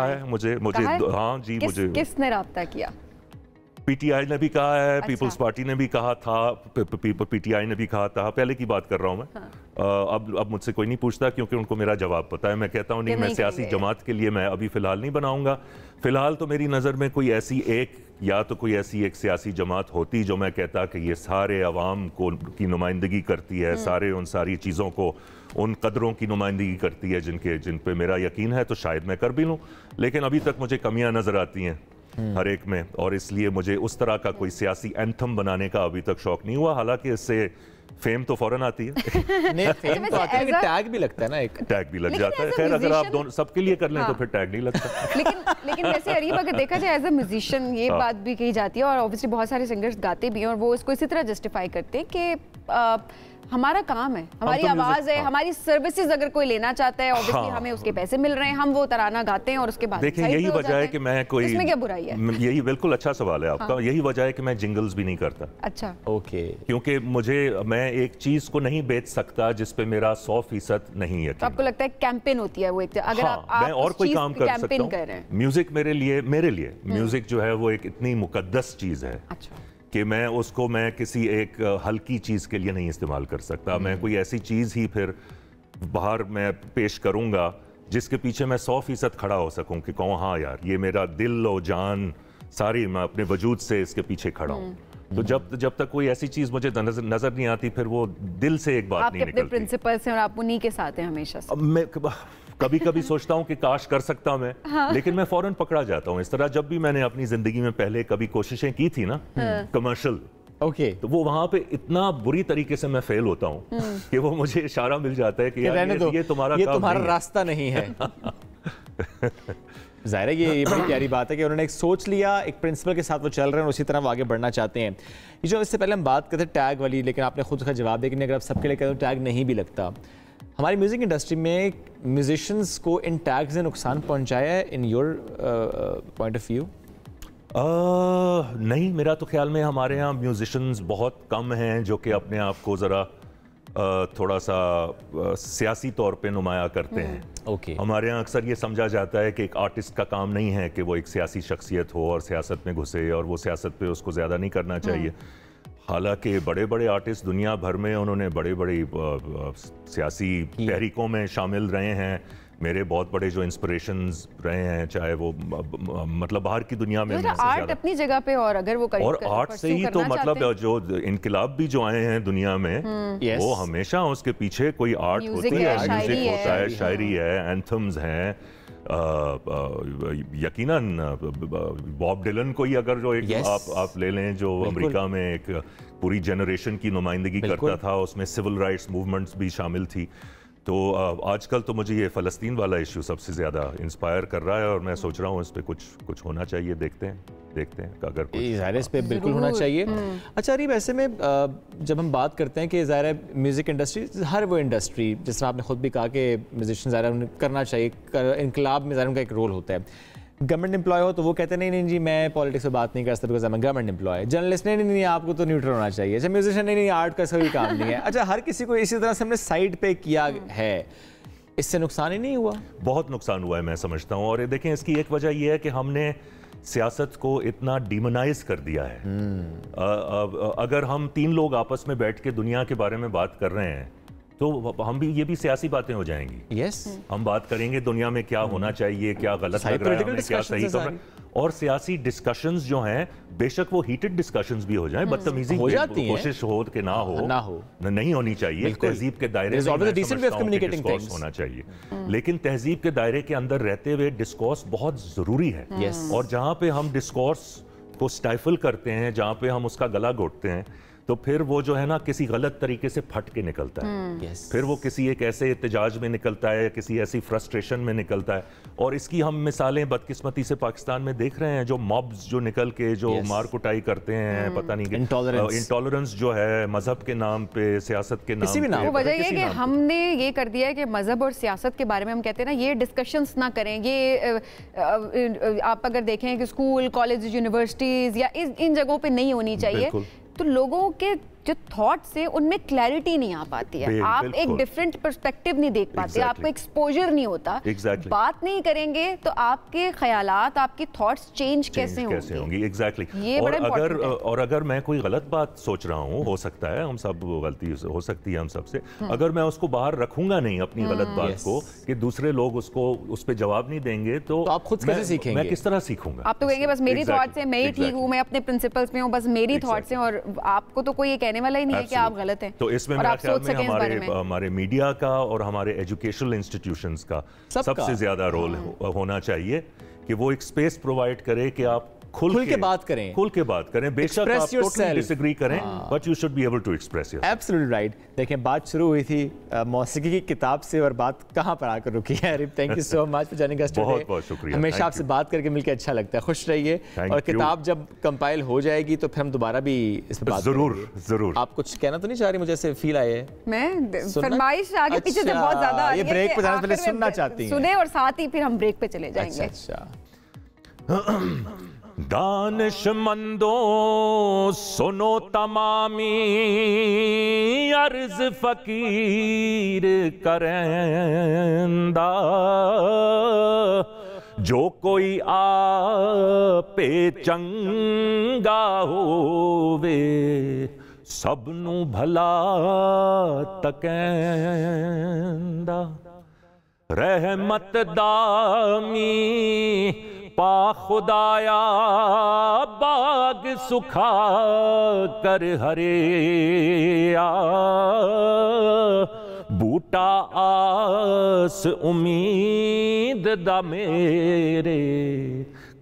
है मुझे हाँ जी, मुझे किसने राब्ता किया? पीटीआई ने भी कहा है, पीपल्स पार्टी ने भी कहा था, पीटीआई ने भी कहा था, पहले की बात कर रहा हूँ मैं। अब मुझसे कोई नहीं पूछता क्योंकि उनको मेरा जवाब पता है। मैं कहता हूँ नहीं, मैं सियासी जमात के लिए मैं अभी फिलहाल नहीं बनाऊंगा। फिलहाल तो मेरी नज़र में कोई ऐसी एक सियासी जमात होती जो मैं कहता कि ये सारे अवाम की नुमाइंदगी करती है, सारी चीज़ों को, उन कदरों की नुमाइंदगी करती है जिन पे मेरा यकीन है, तो शायद मैं कर भी लूँ। लेकिन अभी तक मुझे कमियाँ नज़र आती हैं हर एक में, और इसलिए मुझे उस तरह का कोई सियासी एंथम बनाने का अभी तक शौक नहीं हुआ। हालांकि इससे फेम तो फौरन आती है। नहीं, फेम तो आती है, लेकिन टैग भी लगता है ना, एक टैग भी लग जाता है। खैर, अगर आप दोनों सबके लिए कर लें तो फिर टैग नहीं लगता। लेकिन वैसे अरीब, अगर देखा जाए एज अ म्यूजिशियन ये बात भी कही जाती है, और ऑब्वियसली बहुत सारे सिंगर्स गाते भी हैं और वो इसको इसी तरह जस्टिफाई करते हैं कि हमारा काम है, हमारी आवाज है, हमारी सर्विसेज अगर कोई लेना चाहता है, ऑब्वियसली हमें उसके पैसे मिल रहे हैं, हम वो तराना गाते हैं और उसके बाद देखिए यही वजह है कि मैं कोई, इसमें क्या बुराई है? यही बिल्कुल अच्छा सवाल है आपका। यही वजह है कि मैं जिंगल्स भी नहीं करता। अच्छा, ओके। क्योंकि मैं एक चीज को नहीं बेच सकता जिस पे मेरा 100% नहीं है। तो आपको लगता है कैंपेन होती है वो एक, अगर आप मैं और कोई काम कर सकता हूँ। म्यूजिक मेरे लिए म्यूजिक जो है वो एक इतनी मुकद्दस चीज है कि मैं किसी एक हल्की चीज़ के लिए नहीं इस्तेमाल कर सकता। मैं कोई ऐसी चीज़ ही फिर बाहर मैं पेश करूँगा जिसके पीछे मैं 100% खड़ा हो सकूँ कि कहूँ हाँ यार, ये मेरा दिल और जान सारी, मैं अपने वजूद से इसके पीछे खड़ा हूँ। तो जब तक कोई ऐसी चीज मुझे नजर नहीं आती, फिर वो दिल से एक बात नहीं निकलती। आपके अपने प्रिंसिपल्स हैं और आप उन्हीं के साथ हैं हमेशा से। मैं कभी कभी सोचता हूँ कि काश कर सकता मैं, लेकिन मैं फौरन पकड़ा जाता हूँ। इस तरह जब भी मैंने अपनी जिंदगी में पहले कभी कोशिशें की थी ना कमर्शियल, तो वो वहां पे इतना बुरी तरीके से मैं फेल होता हूँ कि वो मुझे इशारा मिल जाता है कि यार ये तुम्हारा रास्ता नहीं है। ज़ाहिर है ये बड़ी प्यारी बात है कि उन्होंने एक सोच लिया, एक प्रिंसिपल के साथ वो चल रहे हैं और उसी तरह वो आगे बढ़ना चाहते हैं। ये जो इससे पहले हम बात करते टैग वाली, लेकिन आपने खुद का जवाब दिया कि अगर आप सबके लिए कहते हो टैग नहीं भी लगता। हमारी म्यूज़िक इंडस्ट्री में म्यूजिशियंस को इन टैग्स ने नुकसान पहुंचाया है in your point of view? नहीं, मेरा तो ख्याल में हमारे यहाँ म्यूजिशियंस बहुत कम हैं जो कि अपने आप को ज़रा थोड़ा सा सियासी तौर पे नुमाया करते हैं। हमारे यहाँ अक्सर ये समझा जाता है कि एक आर्टिस्ट का काम नहीं है कि वो एक सियासी शख्सियत हो और सियासत में घुसे, और वो सियासत पे उसको ज़्यादा नहीं करना चाहिए। हालांकि बड़े बड़े आर्टिस्ट दुनिया भर में उन्होंने बड़ी बड़ी सियासी तहरीकों में शामिल रहे हैं। मेरे बहुत बड़े जो इंस्पिरेशंस रहे हैं, चाहे वो मतलब बाहर की दुनिया में आर्ट अपनी जगह पे, और अगर वो और आर्ट से ही तो मतलब जो इनकलाब भी जो आए हैं दुनिया में, वो हमेशा उसके पीछे कोई आर्ट होती है, म्यूजिक होता है, शायरी है, एंथम्स हैं। यकीनन बॉब डिलन को ही अगर जो एक आप ले लें, जो अमेरिका में एक पूरी जनरेशन की नुमाइंदगी करता था, उसमें सिविल राइट्स मूवमेंट्स भी शामिल थी। तो आजकल तो मुझे ये फ़लस्तीन वाला इशू सबसे ज़्यादा इंस्पायर कर रहा है और मैं सोच रहा हूँ इस पर कुछ होना चाहिए। देखते हैं अगर ज़ाहिर इस पे बिल्कुल होना चाहिए। अच्छा अरीब, ऐसे में जब हम बात करते हैं कि ज़ाहिर है म्यूज़िक इंडस्ट्री, हर वो इंडस्ट्री जिस तरह आपने खुद भी कहा कि म्यूजिशियन ज़ाहिर उन्हें करना चाहिए, इनकलाब में ज़ाहिर उनका एक रोल होता है। गवर्नमेंट एम्प्लॉय हो तो वो कहते हैं नहीं जी मैं पॉलिटिक्स में बात नहीं कर सकता because I am government employ. Journalist नहीं आपको तो न्यूट्रल होना चाहिए। अच्छा म्यूजिशियन नहीं आर्ट का कोई काम नहीं है। अच्छा हर किसी को इसी तरह से हमने साइड पे किया है, इससे नुकसान ही नहीं हुआ? बहुत नुकसान हुआ है मैं समझता हूँ। और देखें इसकी एक वजह यह है कि हमने सियासत को इतना डिमोनाइज कर दिया है। अगर हम 3 लोग आपस में बैठ के दुनिया के बारे में बात कर रहे हैं तो हम भी ये भी सियासी बातें हो जाएंगी। हम बात करेंगे दुनिया में क्या होना चाहिए, क्या गलत लग रहा है हमें, क्या सही कर रहा है। और सियासी डिस्कशंस जो हैं, बेशक वो हीटेड डिस्कशंस भी हो जाएं, बदतमीजी हो जाती है, कोशिश हो कि ना हो नहीं होनी चाहिए। तहजीब के दायरे में डिस्कोर्स होना चाहिए, लेकिन तहजीब के दायरे के अंदर रहते हुए डिस्कोर्स बहुत जरूरी है। और जहाँ पे हम डिस्कोर्स को स्टाइफल करते हैं, जहाँ पे हम उसका गला घोटते हैं, तो फिर वो जो है ना किसी गलत तरीके से फट के निकलता है। फिर वो किसी एक ऐसे एहतजाज में निकलता है, किसी ऐसी फ्रस्ट्रेशन में निकलता है। और इसकी हम मिसालें बदकिस्मती से पाकिस्तान में देख रहे हैं, जो मॉब्स जो निकल के जो मार कुटाई करते हैं, पता नहीं इंटॉलरेंस जो है मजहब के नाम पे, सियासत के नाम पे। वो वजह ये कि हमने ये कर दिया है कि मजहब और सियासत के बारे में हम कहते हैं ना ये डिस्कशंस ना करें। ये आप अगर देखें कि स्कूल, कॉलेज, यूनिवर्सिटीज या इन जगहों पे नहीं होनी चाहिए, तो लोगों के जो थॉट्स है उनमें क्लैरिटी नहीं आ पाती है। आप एक डिफरेंट पर्सपेक्टिव नहीं देख पाते, आपको एक्सपोजर नहीं होता। बात नहीं करेंगे तो आपके ख्यालात, आपके थॉट्स चेंज कैसे होंगी? और अगर मैं कोई गलत बात सोच रहा हूँ, हो सकता है हम सब गलती हो सकती है हम सबसे, अगर मैं उसको बाहर रखूंगा नहीं अपनी गलत बात को, कि दूसरे लोग उसको उस पर जवाब नहीं देंगे, तो आप खुद कैसे सीखेंगे? मैं किस तरह सीखूंगा? आप तो कहेंगे बस मेरी थॉट्स है, मैं ही ठीक हूँ, मैं अपने प्रिंसिपल्स में हूँ, बस मेरी थॉट्स हैं, और आपको तो कोई कहने वाला ही नहीं है कि आप गलत हैं। तो इसमें मेरा ख्याल में हमारे मीडिया का और हमारे एजुकेशनल इंस्टीट्यूशंस का सबसे ज्यादा रोल होना चाहिए कि वो एक स्पेस प्रोवाइड करे कि आप खुल के बात करें, बेशक आप टोटली डिसएग्री करें, but you should be able to express yourself. Absolutely right. देखें बात शुरू हुई थी मौसीकी की किताब से और बात कहां पर आकर रुकी है। Areeb, thank you so much for joining us today. बहुत शुक्रिया। हमेशा आपसे बात करके मिलकर अच्छा लगता है। खुश रहिए, और किताब जब कंपाइल हो जाएगी तो फिर हम दोबारा भी इस पर बात जरूर। आप कुछ कहना तो नहीं चाह रही? मुझे ऐसे फील आए है मैं फरमाइश आगे पीछे से बहुत ज्यादा आ रही है। ये ब्रेक पे जाने से पहले सुनना चाहती हैं? सुने और साथ ही फिर हम ब्रेक पे चले जाएंगे। अच्छा। दानिशमंदों सुनो तमामी, अर्ज फकीर करेंदा, जो कोई आपे चंगा होवे, सबनू भला तकैंदा। रहमत दामी पा खुदाया बाग सुखा कर हरिया, बूटा आस उम्मीद दा मेरे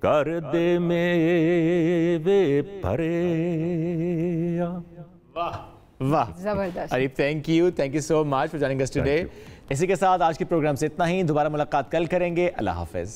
कर दे मेवे भरिया। वाह वाह, जबरदस्त। Areeb, thank you so much for joining us today. इसी के साथ आज के प्रोग्राम से इतना ही, दोबारा मुलाकात कल करेंगे। अल्लाह हाफिज।